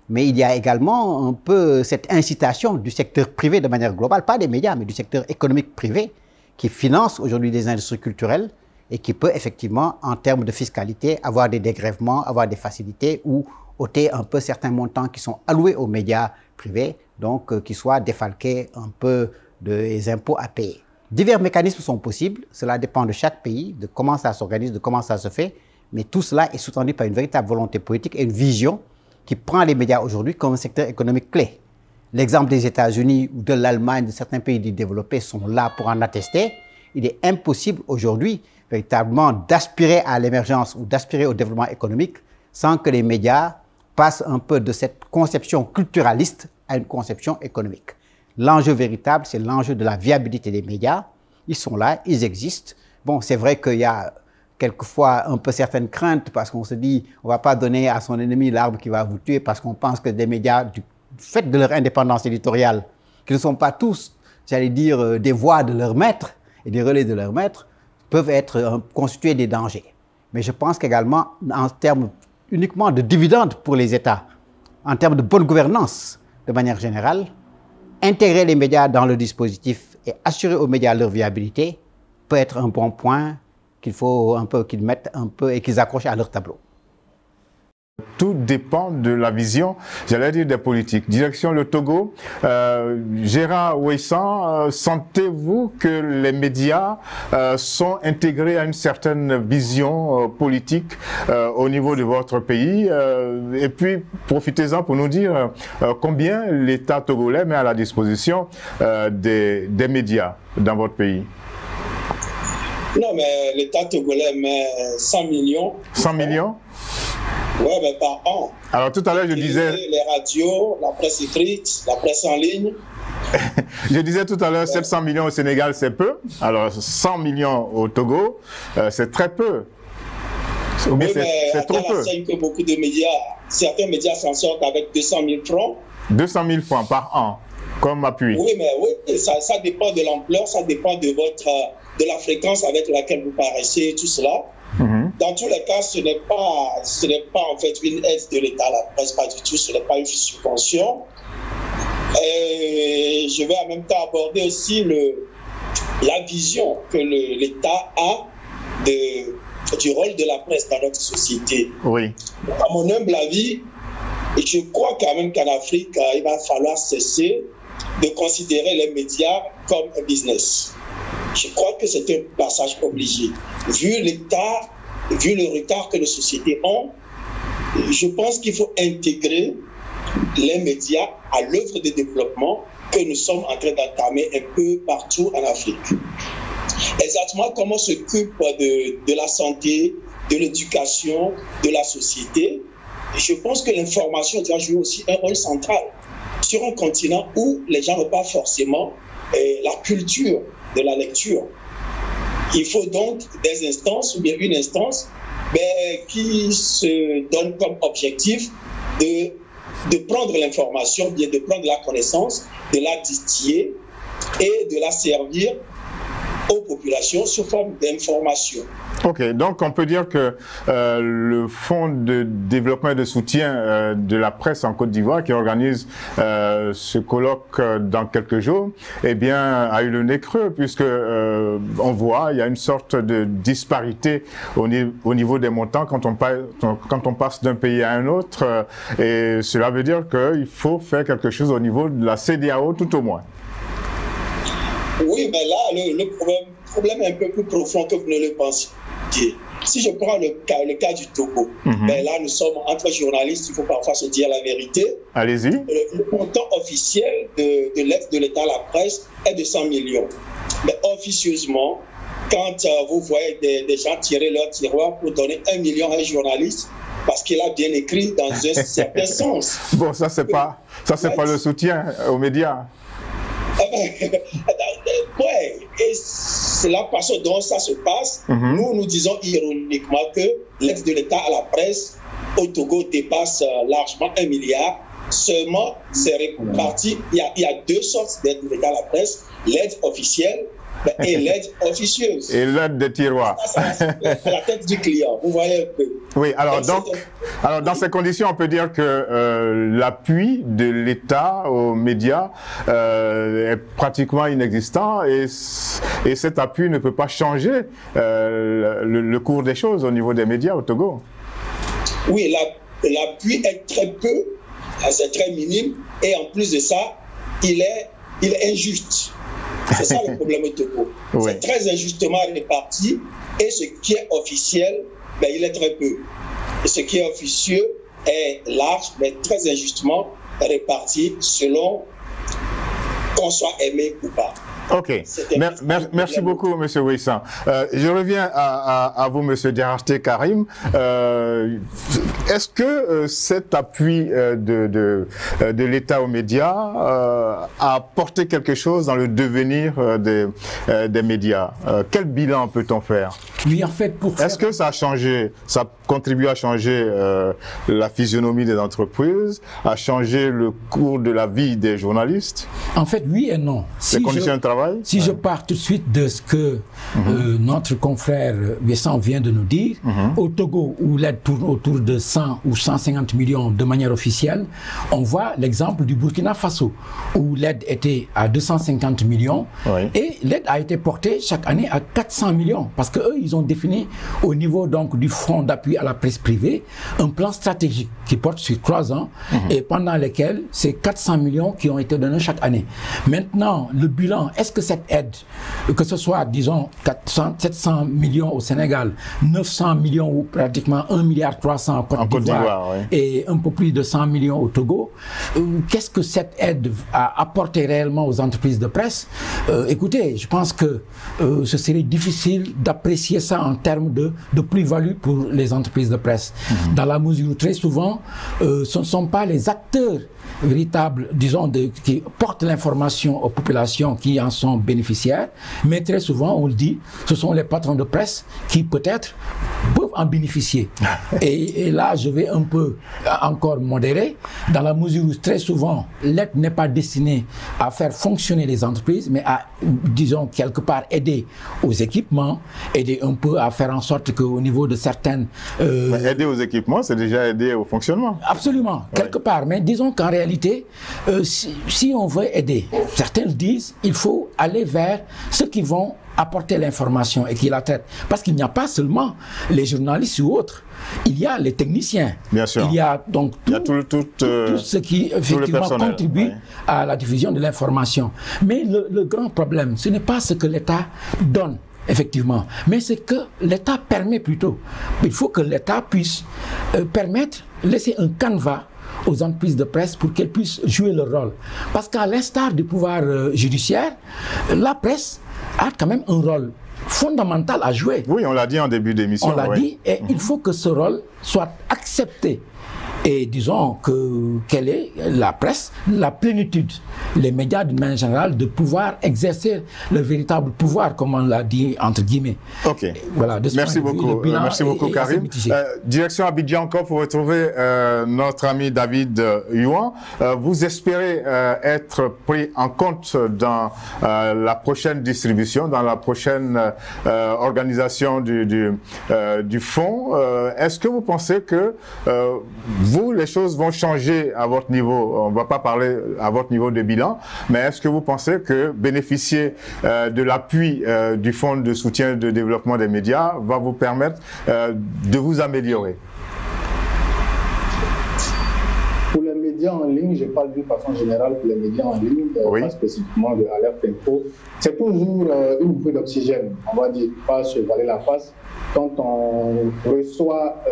Mais il y a également un peu cette incitation du secteur privé de manière globale, pas des médias, mais du secteur économique privé, qui finance aujourd'hui des industries culturelles et qui peut effectivement, en termes de fiscalité, avoir des dégrèvements, avoir des facilités ou ôter un peu certains montants qui sont alloués aux médias privés, donc qui soient défalqués un peu des impôts à payer. Divers mécanismes sont possibles, cela dépend de chaque pays, de comment ça s'organise, de comment ça se fait, mais tout cela est sous-tendu par une véritable volonté politique et une vision qui prend les médias aujourd'hui comme un secteur économique clé. L'exemple des États-Unis ou de l'Allemagne, de certains pays développés sont là pour en attester. Il est impossible aujourd'hui véritablement d'aspirer à l'émergence ou d'aspirer au développement économique sans que les médias passent un peu de cette conception culturaliste à une conception économique. L'enjeu véritable, c'est l'enjeu de la viabilité des médias. Ils sont là, ils existent. Bon, c'est vrai qu'il y a quelquefois un peu certaines craintes parce qu'on se dit on ne va pas donner à son ennemi l'arbre qui va vous tuer parce qu'on pense que des médias, du fait de leur indépendance éditoriale, qui ne sont pas tous, j'allais dire, des voix de leur maître et des relais de leur maître, peuvent être constituer des dangers. Mais je pense qu'également, en termes uniquement de dividendes pour les États, en termes de bonne gouvernance, de manière générale, intégrer les médias dans le dispositif et assurer aux médias leur viabilité peut être un bon point qu'il faut un peu qu'ils mettent un peu et qu'ils accrochent à leur tableau. Tout dépend de la vision, j'allais dire, des politiques. Direction le Togo, Gérard Ouessan, sentez-vous que les médias sont intégrés à une certaine vision politique au niveau de votre pays? Et puis, profitez-en pour nous dire combien l'État togolais met à la disposition des médias dans votre pays. Non, mais l'État togolais met 100 millions. 100 millions? Oui, mais par an. Alors tout à l'heure, je disais... Les radios, la presse écrite, la presse en ligne. Je disais tout à l'heure, 700 millions au Sénégal, c'est peu. Alors 100 millions au Togo, c'est très peu. Ou bien c'est trop peu. Que beaucoup de médias, certains médias s'en sortent avec 200 000 francs. 200 000 francs par an, comme appui. Oui, mais oui, ça dépend de l'ampleur, ça dépend de la fréquence avec laquelle vous paraissez, tout cela. Dans tous les cas, ce n'est pas en fait une aide de l'État à la presse, pas du tout, ce n'est pas une subvention. Et je vais en même temps aborder aussi la vision que l'État a du rôle de la presse dans notre société. Oui. À mon humble avis, je crois quand même qu'en Afrique, il va falloir cesser de considérer les médias comme un business. Je crois que c'est un passage obligé. Vu l'État, vu le retard que les sociétés ont, je pense qu'il faut intégrer les médias à l'œuvre de développement que nous sommes en train d'entamer un peu partout en Afrique. Exactement comme on s'occupe de la santé, de l'éducation, de la société, je pense que l'information doit jouer aussi un rôle central sur un continent où les gens n'ont pas forcément la culture de la lecture. Il faut donc des instances, ou bien une instance, qui se donne comme objectif de prendre l'information, bien de prendre la connaissance, de la distiller et de la servir aux populations sous forme d'information. Ok, donc on peut dire que le Fonds de développement et de soutien de la presse en Côte d'Ivoire, qui organise ce colloque dans quelques jours, eh bien, a eu le nez creux, puisque on voit, il y a une sorte de disparité au niveau des montants quand on passe d'un pays à un autre, et cela veut dire qu'il faut faire quelque chose au niveau de la CEDEAO tout au moins. Oui, mais là, le problème est un peu plus profond que vous ne le pensez. Si je prends le cas du Togo, là, nous sommes entre journalistes, il faut parfois se dire la vérité. Allez-y. Le montant officiel de l'aide de l'État à la presse est de 100 millions. Mais officieusement, quand vous voyez des gens tirer leur tiroir pour donner 1 million à un journaliste, parce qu'il a bien écrit dans un certain sens. Bon, ça, c'est pas le soutien aux médias. Ouais, et c'est la façon dont ça se passe. Nous disons ironiquement que l'aide de l'État à la presse au Togo dépasse largement 1 milliard Seulement, c'est réparti. Il y a deux sortes d'aide dans la presse, l'aide officielle et l'aide officieuse. Et l'aide des tiroirs. C'est la tête du client, vous voyez un peu. Oui, alors dans ces conditions, on peut dire que l'appui de l'État aux médias est pratiquement inexistant et cet appui ne peut pas changer le cours des choses au niveau des médias au Togo. Oui, l'appui est très peu, c'est très minime et en plus de ça, il est injuste. C'est ça le problème au Togo. Oui. C'est très injustement réparti et ce qui est officiel, ben, il est très peu. Et ce qui est officieux est large, mais très injustement réparti selon qu'on soit aimé ou pas. Ok, merci beaucoup, M. Ouissan. Je reviens à vous, M. Diarraté Karim. Est-ce que cet appui de l'État aux médias a apporté quelque chose dans le devenir des médias? Quel bilan peut-on faire? Oui, en fait, est-ce que ça a changé, ça a contribué à changer la physionomie des entreprises, à changer le cours de la vie des journalistes? En fait, oui et non. Les conditions de travail? Si je pars tout de suite de ce que notre confrère Vincent vient de nous dire, au Togo, où l'aide tourne autour de 100 ou 150 millions de manière officielle, on voit l'exemple du Burkina Faso, où l'aide était à 250 millions, et l'aide a été portée chaque année à 400 millions, parce qu'eux, ils ont défini au niveau donc du fonds d'appui à la presse privée, un plan stratégique qui porte sur 3 ans, et pendant lesquels c'est 400 millions qui ont été donnés chaque année. Maintenant, le bilan, est-ce que cette aide, que ce soit, disons, 700 millions au Sénégal, 900 millions ou pratiquement 1,3 milliard en Côte d'Ivoire et un peu plus de 100 millions au Togo, qu'est-ce que cette aide a apporté réellement aux entreprises de presse? Écoutez, je pense que ce serait difficile d'apprécier ça en termes de plus-value pour les entreprises de presse. Dans la mesure où très souvent, ce ne sont pas les acteurs véritables, disons, qui portent l'information aux populations qui en sont bénéficiaires, mais très souvent, on le dit, ce sont les patrons de presse qui peut-être peuvent en bénéficier. Et là, je vais un peu encore modérer, dans la mesure où très souvent, l'aide n'est pas destinée à faire fonctionner les entreprises, mais à, disons, quelque part aider aux équipements, aider un peu à faire en sorte qu'au niveau de certaines... aider aux équipements, c'est déjà aider au fonctionnement. Absolument, quelque part, mais disons qu'en réalité, si on veut aider, certains le disent, il faut aller vers ceux qui vont apporter l'information et qui la traitent. Parce qu'il n'y a pas seulement les journalistes ou autres, il y a les techniciens. Bien sûr. Il y a donc tout ce qui effectivement contribue à la diffusion de l'information. Mais le grand problème, ce n'est pas ce que l'État donne, effectivement, mais c'est que l'État permet plutôt. Il faut que l'État puisse laisser un canevas aux entreprises de presse pour qu'elles puissent jouer leur rôle. Parce qu'à l'instar du pouvoir judiciaire, la presse a quand même un rôle fondamental à jouer. Oui, on l'a dit en début d'émission. On l'a dit, et il faut que ce rôle soit accepté. Et disons quelle est la presse, la plénitude, les médias d'une manière générale, de pouvoir exercer le véritable pouvoir, comme on l'a dit entre guillemets. Ok. Voilà, merci beaucoup. Merci beaucoup, Karim. Direction Abidjan encore pour retrouver notre ami David Youan. Vous espérez être pris en compte dans la prochaine distribution, dans la prochaine organisation du fonds. Est-ce que vous pensez que vous, les choses vont changer à votre niveau? On ne va pas parler à votre niveau de bilan, mais est-ce que vous pensez que bénéficier de l'appui du Fonds de soutien de développement des médias va vous permettre de vous améliorer? Pour les médias en ligne, je parle d'une façon générale pour les médias en ligne, pas spécifiquement de Alerte Info, c'est toujours une bouffée d'oxygène, on va dire, pas se voiler la face, quand on reçoit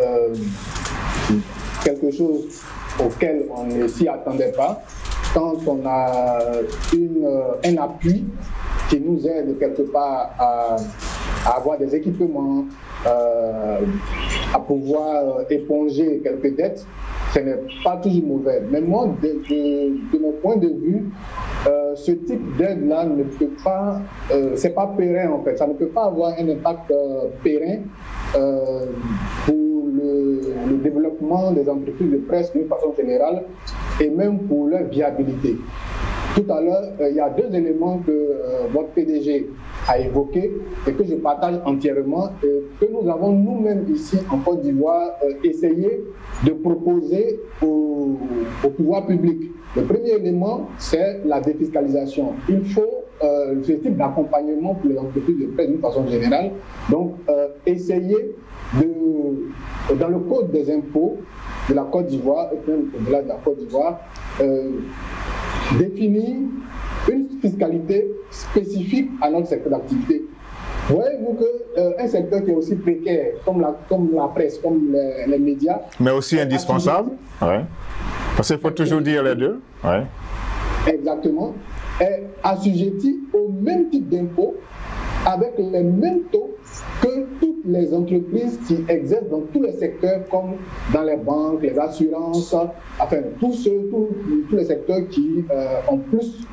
quelque chose auquel on ne s'y attendait pas, quand on a un appui qui nous aide quelque part à avoir des équipements, à pouvoir éponger quelques dettes, ce n'est pas toujours mauvais. Mais moi, de mon point de vue, ce type d'aide-là ne peut pas, c'est pas périn en fait, ça ne peut pas avoir un impact périn pour le développement des entreprises de presse d'une façon générale et même pour leur viabilité. Tout à l'heure, il y a deux éléments que votre PDG a évoqués et que je partage entièrement, que nous avons nous-mêmes ici en Côte d'Ivoire essayé de proposer au pouvoir public. Le premier élément, c'est la défiscalisation. Il faut ce type d'accompagnement pour les entreprises de presse d'une façon générale. Donc, essayer dans le code des impôts de la Côte d'Ivoire, et même au-delà de la Côte d'Ivoire, définir une fiscalité spécifique à notre secteur d'activité. Voyez-vous qu'un secteur qui est aussi précaire, comme la presse, comme les médias... Mais aussi indispensable, ouais. Parce qu'il faut toujours dire les deux. Ouais. Exactement. Est assujetti au même type d'impôt, avec les mêmes taux que toutes les entreprises qui exercent dans tous les secteurs, comme dans les banques, les assurances, enfin tous les secteurs qui ont plus,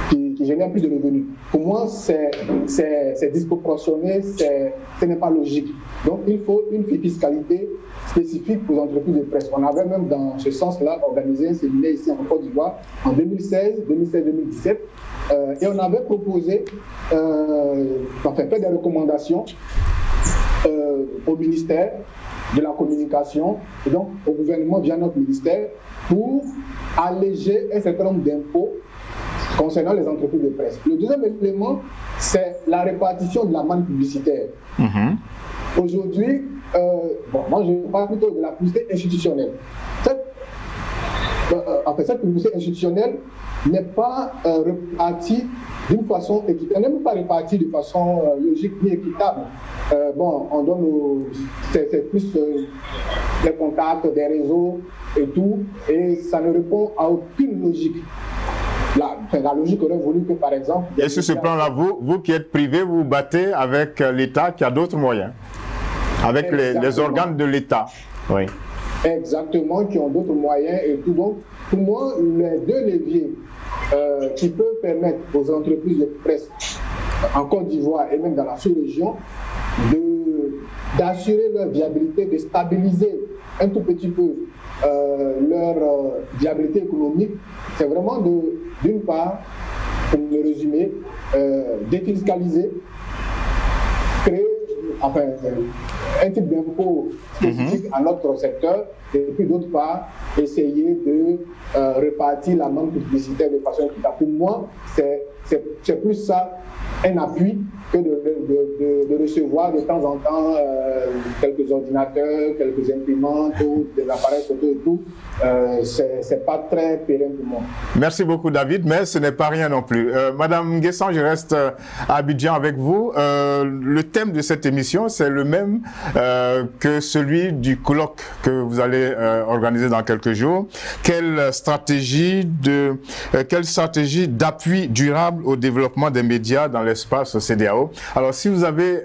qui génèrent plus de revenus. Pour moi, c'est disproportionné, ce n'est pas logique. Donc il faut une fiscalité spécifique aux entreprises de presse. On avait même dans ce sens-là organisé un séminaire ici en Côte d'Ivoire en 2016-2017. Et on avait proposé, fait des recommandations au ministère de la Communication et donc au gouvernement via notre ministère pour alléger un certain nombre d'impôts concernant les entreprises de presse. Le deuxième élément, c'est la répartition de la manne publicitaire. Aujourd'hui, moi je parle plutôt de la publicité institutionnelle. Cette publicité institutionnelle n'est pas répartie d'une façon équitable, elle n'est même pas répartie de façon logique ni équitable. On donne c'est plus des contacts, des réseaux et tout, et ça ne répond à aucune logique. La logique aurait voulu que, par exemple... Et sur ce plan-là, vous qui êtes privé, vous vous battez avec l'État qui a d'autres moyens, avec les organes de l'État. Oui. Exactement, qui ont d'autres moyens et tout. Donc, pour moi, les deux leviers qui peuvent permettre aux entreprises de presse en Côte d'Ivoire et même dans la sous-région d'assurer leur viabilité, de stabiliser un tout petit peu leur viabilité économique, c'est vraiment d'une part, pour le résumer, défiscaliser, créer un type d'impôt spécifique à notre secteur, et puis d'autre part, essayer de répartir la manne publicitaire de façon équitable. Pour moi, c'est plus ça, un appui, que de recevoir de temps en temps quelques ordinateurs, quelques imprimantes, des appareils photo et tout. C'est pas très pérenne pour moi. Merci beaucoup David, mais ce n'est pas rien non plus. Madame Nguessan, je reste à Abidjan avec vous. Le thème de cette émission, c'est le même que celui du colloque que vous allez organiser dans quelques jours. Quelle stratégie d'appui durable au développement des médias dans l'espace CEDEAO? Alors, si vous avez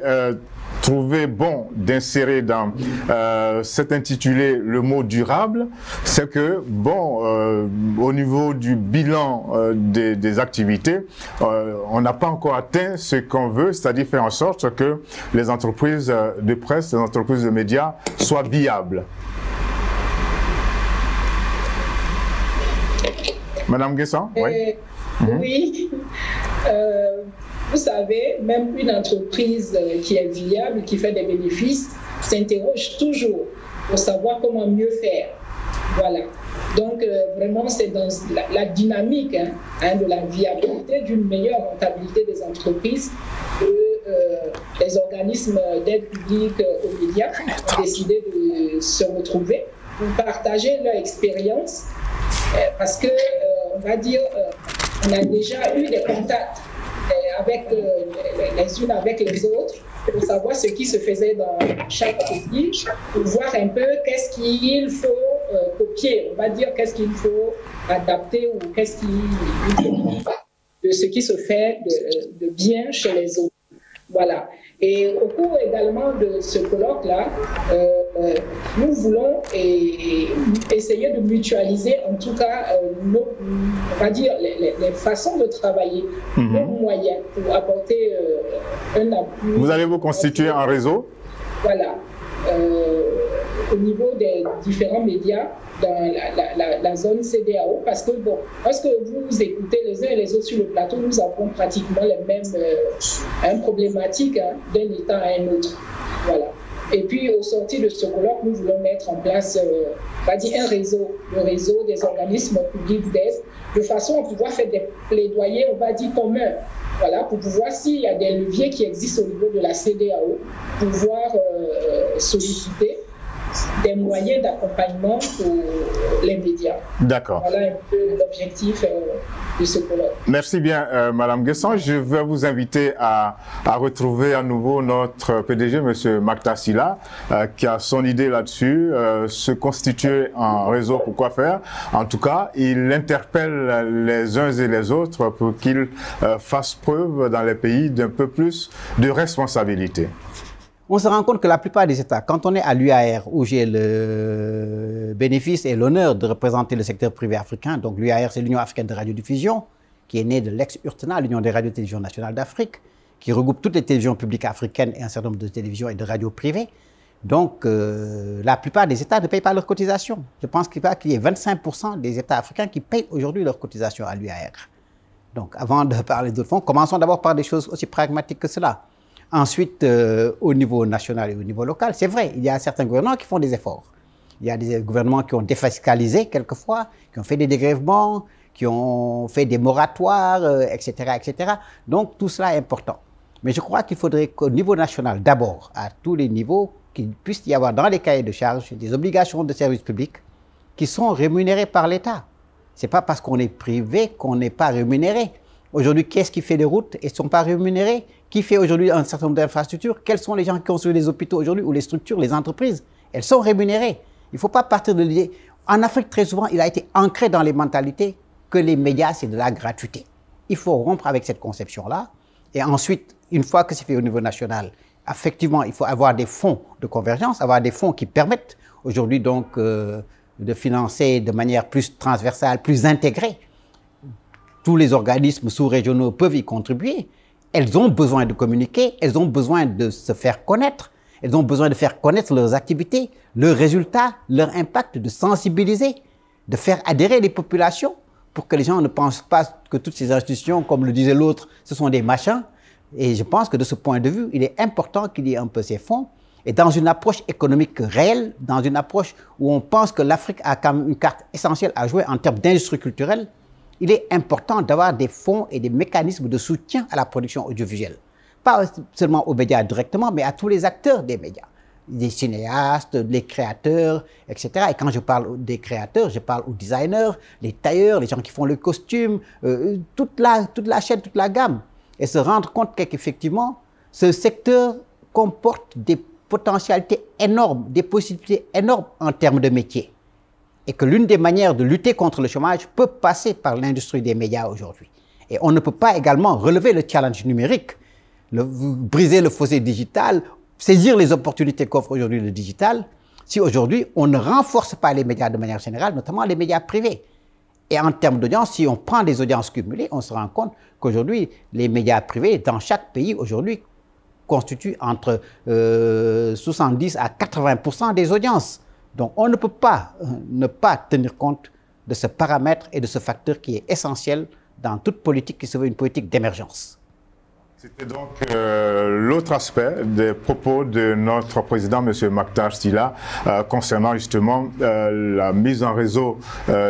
trouvé bon d'insérer dans cet intitulé le mot durable, c'est que, au niveau du bilan des activités, on n'a pas encore atteint ce qu'on veut, c'est-à-dire faire en sorte que les entreprises de presse, les entreprises de médias soient viables. Madame Nguessan, oui. Oui. Vous savez, même une entreprise qui est viable, qui fait des bénéfices, s'interroge toujours pour savoir comment mieux faire. Voilà. Donc, vraiment, c'est dans la dynamique de la viabilité, d'une meilleure rentabilité des entreprises que les organismes d'aide publique aux médias ont décidé de se retrouver pour partager leur expérience. Parce que, on va dire, on a déjà eu des contacts avec les unes avec les autres pour savoir ce qui se faisait dans chaque pays, pour voir un peu qu'est-ce qu'il faut copier, on va dire qu'est-ce qu'il faut adapter ou qu'est-ce qu'il faut de ce qui se fait de bien chez les autres. Voilà. Et au cours également de ce colloque-là, nous voulons essayer de mutualiser, en tout cas, on va dire, les façons de travailler, nos moyens pour apporter un appui. Vous allez vous constituer un réseau? Voilà. au niveau des différents médias dans la zone CEDEAO, parce que bon, lorsque vous écoutez les uns et les autres sur le plateau, nous avons pratiquement les mêmes problématiques d'un État à un autre. Voilà. Et puis, au sortir de ce colloque, nous voulons mettre en place on va dire un réseau, le réseau des organismes publics d'aide, de façon à pouvoir faire des plaidoyers, on va dire, communs. Voilà, pour pouvoir, s'il y a des leviers qui existent au niveau de la CEDEAO, pouvoir solliciter des moyens d'accompagnement pour les médias. D'accord. Voilà un peu l'objectif de ce colloque. Merci bien, Madame Guesson. Je vais vous inviter à retrouver à nouveau notre PDG, M. Mactar Sylla, qui a son idée là-dessus, se constituer en réseau pour quoi faire. En tout cas, il interpelle les uns et les autres pour qu'ils fassent preuve dans les pays d'un peu plus de responsabilité. On se rend compte que la plupart des États, quand on est à l'UAR, où j'ai le bénéfice et l'honneur de représenter le secteur privé africain, donc l'UAR, c'est l'Union africaine de radiodiffusion, qui est née de l'ex-URTNA, l'Union des radios-télévisions nationales d'Afrique, qui regroupe toutes les télévisions publiques africaines et un certain nombre de télévisions et de radios privées. Donc, la plupart des États ne payent pas leurs cotisations. Je pense qu'il y a 25% des États africains qui payent aujourd'hui leurs cotisations à l'UAR. Donc, avant de parler d'autres fonds, commençons d'abord par des choses aussi pragmatiques que cela. Ensuite, au niveau national et au niveau local, c'est vrai, il y a certains gouvernements qui font des efforts. Il y a des gouvernements qui ont défiscalisé quelquefois, qui ont fait des dégrèvements, qui ont fait des moratoires, etc., etc. Donc, tout cela est important. Mais je crois qu'il faudrait qu'au niveau national, d'abord, à tous les niveaux, qu'il puisse y avoir dans les cahiers de charges des obligations de service public qui sont rémunérées par l'État. Ce n'est pas parce qu'on est privé qu'on n'est pas rémunéré. Aujourd'hui, qu'est-ce qui fait des routes et ne sont pas rémunérés? Qui fait aujourd'hui un certain nombre d'infrastructures? Quels sont les gens qui construisent les hôpitaux aujourd'hui ou les structures, les entreprises? Elles sont rémunérées. Il ne faut pas partir de l'idée. En Afrique, très souvent, il a été ancré dans les mentalités que les médias, c'est de la gratuité. Il faut rompre avec cette conception-là. Et ensuite, une fois que c'est fait au niveau national, effectivement, il faut avoir des fonds de convergence, avoir des fonds qui permettent aujourd'hui donc de financer de manière plus transversale, plus intégrée. Tous les organismes sous-régionaux peuvent y contribuer. Elles ont besoin de communiquer, elles ont besoin de se faire connaître, elles ont besoin de faire connaître leurs activités, leurs résultats, leur impact, de sensibiliser, de faire adhérer les populations pour que les gens ne pensent pas que toutes ces institutions, comme le disait l'autre, ce sont des machins. Et je pense que de ce point de vue, il est important qu'il y ait un peu ces fonds. Et dans une approche économique réelle, dans une approche où on pense que l'Afrique a quand même une carte essentielle à jouer en termes d'industrie culturelle, il est important d'avoir des fonds et des mécanismes de soutien à la production audiovisuelle. Pas seulement aux médias directement, mais à tous les acteurs des médias. Des cinéastes, les créateurs, etc. Et quand je parle des créateurs, je parle aux designers, les tailleurs, les gens qui font le costume, toute la chaîne, toute la gamme. Et se rendre compte qu'effectivement, ce secteur comporte des potentialités énormes, des possibilités énormes en termes de métier. Et que l'une des manières de lutter contre le chômage peut passer par l'industrie des médias aujourd'hui. Et on ne peut pas également relever le challenge numérique, briser le fossé digital, saisir les opportunités qu'offre aujourd'hui le digital, si aujourd'hui on ne renforce pas les médias de manière générale, notamment les médias privés. Et en termes d'audience, si on prend des audiences cumulées, on se rend compte qu'aujourd'hui, les médias privés dans chaque pays aujourd'hui constituent entre 70 à 80% des audiences. Donc, on ne peut pas ne pas tenir compte de ce paramètre et de ce facteur qui est essentiel dans toute politique qui se veut une politique d'émergence. C'était donc l'autre aspect des propos de notre président, M. Mactar Sylla, concernant justement la mise en réseau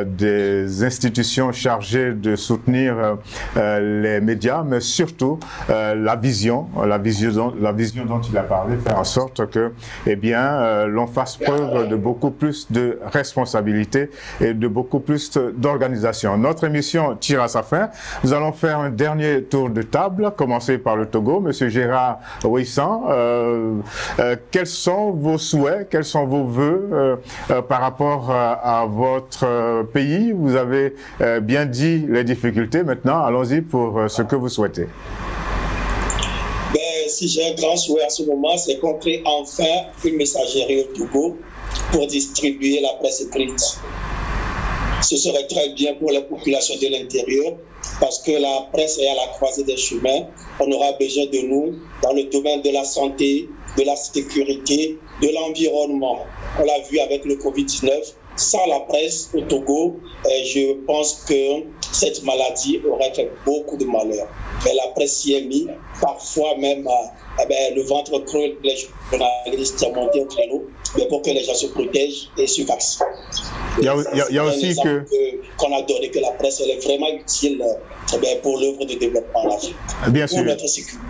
des institutions chargées de soutenir les médias, mais surtout la vision dont il a parlé, faire en sorte que, eh bien, l'on fasse preuve de beaucoup plus de responsabilité et de beaucoup plus d'organisation. Notre émission tire à sa fin. Nous allons faire un dernier tour de table, commencer par le Togo. Monsieur Gérard Ouissan, quels sont vos souhaits, quels sont vos vœux par rapport à votre pays? Vous avez bien dit les difficultés. Maintenant, allons-y pour ce que vous souhaitez. Si j'ai un grand souhait à ce moment, c'est qu'on crée enfin une messagerie au Togo pour distribuer la presse écrite. Ce serait très bien pour les populations de l'intérieur parce que la presse est à la croisée des chemins. On aura besoin de nous dans le domaine de la santé, de la sécurité, de l'environnement. On l'a vu avec le Covid-19. Sans la presse au Togo, je pense que cette maladie aurait fait beaucoup de malheur. Mais la presse s'y est mise, parfois même le ventre creux, les journalistes ont monté au créneau, mais pour que les gens se protègent et se vaccinent. Il y a aussi qu'on a donné que la presse elle est vraiment utile pour l'œuvre de développement en Afrique. Bien sûr. Pour notre sécurité,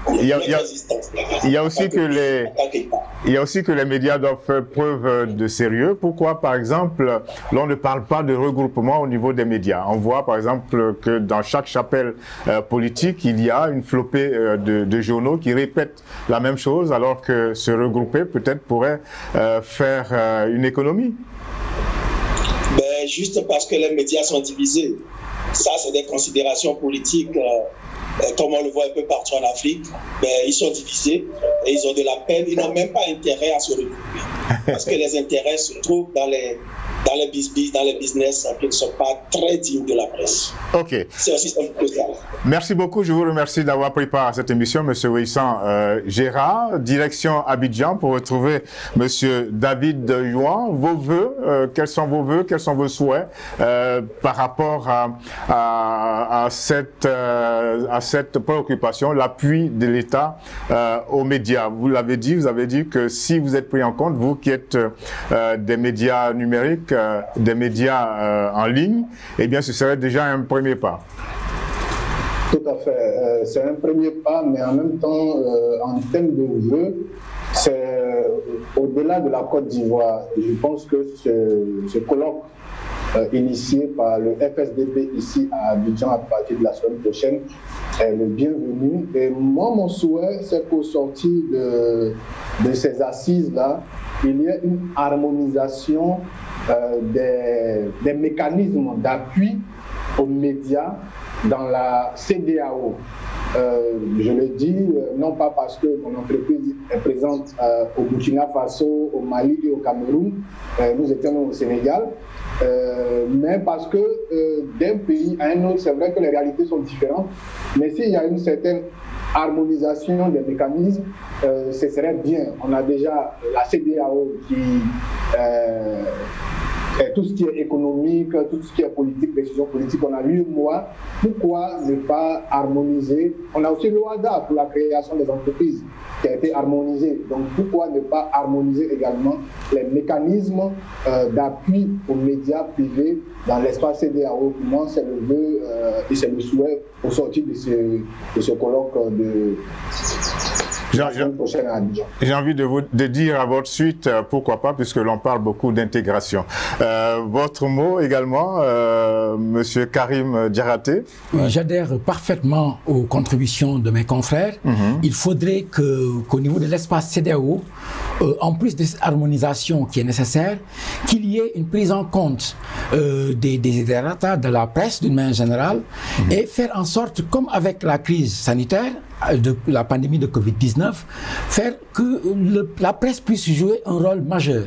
il y a aussi que les médias doivent faire preuve de sérieux. Pourquoi, par exemple, l'on ne parle pas de regroupement au niveau des médias? On voit, par exemple, que dans chaque chapelle politique, il y a une flopée de journaux qui répètent la même chose, alors que se regrouper peut-être pourrait faire une économie. Juste parce que les médias sont divisés. Ça, c'est des considérations politiques, comme on le voit un peu partout en Afrique. Ils sont divisés et ils ont de la peine. Ils n'ont même pas intérêt à se regrouper. Parce que les intérêts se trouvent dans les business qui ne sont pas très dignes de la presse. Ok. C'est aussi simple que ça. Merci beaucoup. Je vous remercie d'avoir pris part à cette émission, M. Wissam Gérard. Direction Abidjan pour retrouver M. David Youan. Vos vœux, quels sont vos vœux, quels sont vos souhaits par rapport à cette préoccupation, l'appui de l'État aux médias? Vous l'avez dit, vous avez dit que si vous êtes pris en compte, vous qui êtes des médias numériques, des médias en ligne, eh bien ce serait déjà un premier pas. Tout à fait. C'est un premier pas, mais en même temps, en termes de vœux, c'est au-delà de la Côte d'Ivoire. Je pense que ce colloque initié par le FSDP ici à Abidjan à partir de la semaine prochaine est le bienvenu. Et moi, mon souhait, c'est qu'au sortir de ces assises-là, il y ait une harmonisation des mécanismes d'appui aux médias dans la CEDEAO. Je le dis, non pas parce que mon entreprise est présente au Burkina Faso, au Mali et au Cameroun, nous étions au Sénégal, mais parce que d'un pays à un autre, c'est vrai que les réalités sont différentes, mais s'il y a une certaine harmonisation des mécanismes, ce serait bien. On a déjà la CEDEAO qui tout ce qui est économique, tout ce qui est politique, décision politique, on a l'UEMOA. Pourquoi ne pas harmoniser? On a aussi l'OADA pour la création des entreprises qui a été harmonisée. Donc pourquoi ne pas harmoniser également les mécanismes d'appui aux médias privés dans l'espace CEDEAO? Pour moi, c'est le vœu et c'est le souhait au sortir de ce colloque de... J'ai envie de dire à votre suite, pourquoi pas, puisque l'on parle beaucoup d'intégration. Votre mot également, Monsieur Karim Diaraté. J'adhère parfaitement aux contributions de mes confrères. Il faudrait qu'au niveau de l'espace CEDEAO, en plus de cette harmonisation qui est nécessaire, qu'il y ait une prise en compte des desiderata de la presse d'une manière générale et faire en sorte, comme avec la crise sanitaire, de la pandémie de Covid-19, faire que la presse puisse jouer un rôle majeur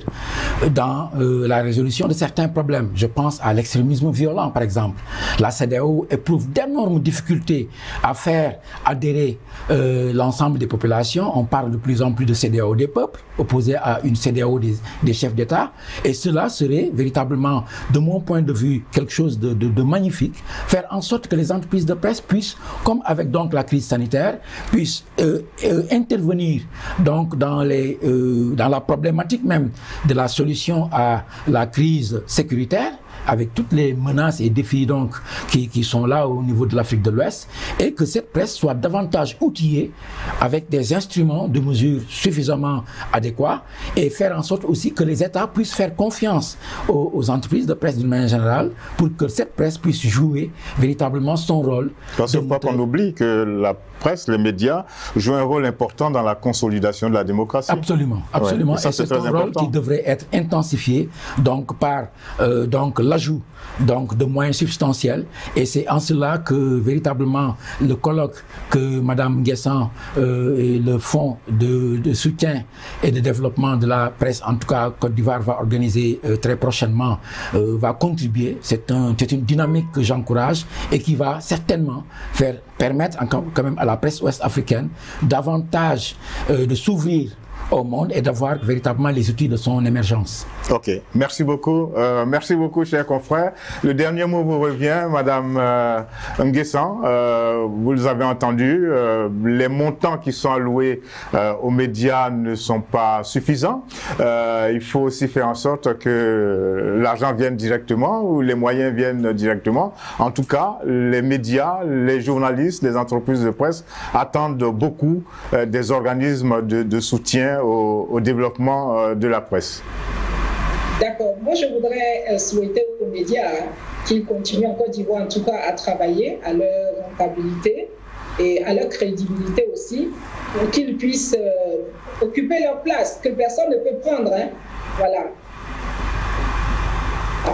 dans la résolution de certains problèmes. Je pense à l'extrémisme violent, par exemple. La CEDEAO éprouve d'énormes difficultés à faire adhérer l'ensemble des populations. On parle de plus en plus de CEDEAO des peuples, opposé à une CEDEAO des chefs d'État. Et cela serait véritablement, de mon point de vue, quelque chose de magnifique. Faire en sorte que les entreprises de presse puissent, comme avec donc la crise sanitaire, puissent intervenir donc dans la problématique même de la solution à la crise sécuritaire, avec toutes les menaces et défis donc qui sont là au niveau de l'Afrique de l'Ouest, et que cette presse soit davantage outillée avec des instruments de mesure suffisamment adéquats, et faire en sorte aussi que les États puissent faire confiance aux entreprises de presse d'une manière générale pour que cette presse puisse jouer véritablement son rôle. Parce qu'il ne faut pas qu'on oublie que la presse, les médias jouent un rôle important dans la consolidation de la démocratie. Absolument, absolument. Ouais, et c'est un rôle qui devrait être intensifié donc par l'ajout de moyens substantiels. Et c'est en cela que véritablement le colloque que Mme Nguessan et le Fonds de soutien et de développement de la presse, en tout cas Côte d'Ivoire, va organiser très prochainement, va contribuer. C'est une dynamique que j'encourage et qui va certainement permettre quand même à la presse ouest-africaine davantage de s'ouvrir au monde et d'avoir véritablement les outils de son émergence. Ok, merci beaucoup, chers confrères. Le dernier mot vous revient, Madame Nguessan. Vous les avez entendus, les montants qui sont alloués aux médias ne sont pas suffisants. Il faut aussi faire en sorte que l'argent vienne directement ou les moyens viennent directement. En tout cas, les médias, les journalistes, les entreprises de presse attendent beaucoup des organismes de soutien au développement de la presse. D'accord. Moi, je voudrais souhaiter aux médias qu'ils continuent en Côte d'Ivoire, en tout cas, à travailler à leur rentabilité et à leur crédibilité aussi, pour qu'ils puissent occuper leur place, que personne ne peut prendre. Hein. Voilà.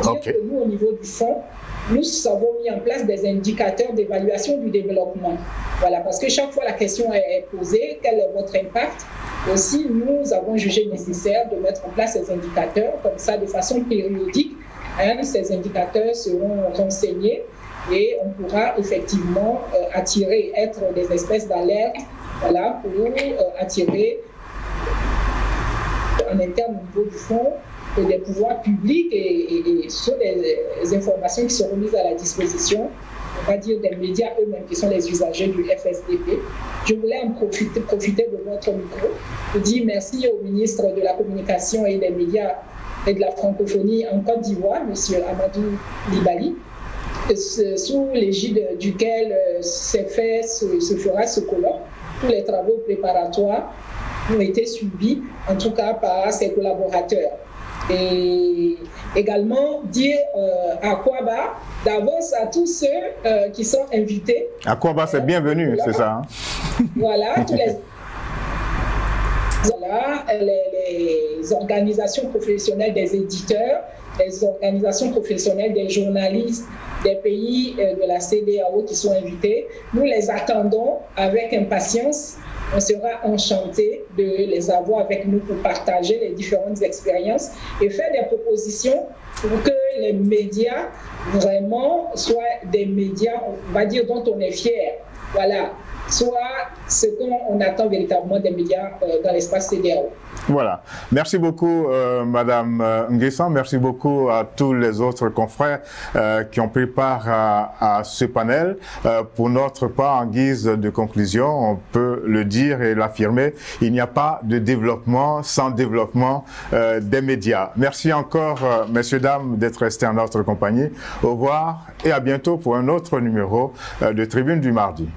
Okay. Que nous, au niveau du fonds, nous avons mis en place des indicateurs d'évaluation du développement. Voilà, parce que chaque fois la question est posée, quel est votre impact? Aussi, nous avons jugé nécessaire de mettre en place ces indicateurs, comme ça, de façon périodique. Hein, ces indicateurs seront renseignés et on pourra effectivement être des espèces d'alerte, voilà, pour attirer en interne au niveau du fonds des pouvoirs publics et sur les informations qui seront mises à la disposition, on va dire des médias eux-mêmes qui sont les usagers du FSDP. Je voulais en profiter de votre micro pour dire merci au ministre de la Communication et des médias et de la francophonie en Côte d'Ivoire, M. Amadou Libali, sous l'égide duquel se fera ce colloque. Tous les travaux préparatoires ont été suivis, en tout cas par ses collaborateurs. Et également dire à Kwaba d'avance à tous ceux qui sont invités. À Kwaba, c'est bienvenu, c'est ça. Hein? Voilà, tous les organisations professionnelles des éditeurs, les organisations professionnelles des journalistes des pays de la CEDEAO qui sont invités. Nous les attendons avec impatience. On sera enchanté de les avoir avec nous pour partager les différentes expériences et faire des propositions pour que les médias vraiment soient des médias, on va dire, dont on est fier. Voilà, soit ce qu'on attend véritablement des médias dans l'espace CEDEAO. Voilà. Merci beaucoup, Madame Nguessan. Merci beaucoup à tous les autres confrères qui ont pris part à ce panel. Pour notre part, en guise de conclusion, on peut le dire et l'affirmer, il n'y a pas de développement sans développement des médias. Merci encore, messieurs, dames, d'être restés en notre compagnie. Au revoir et à bientôt pour un autre numéro de Tribune du Mardi.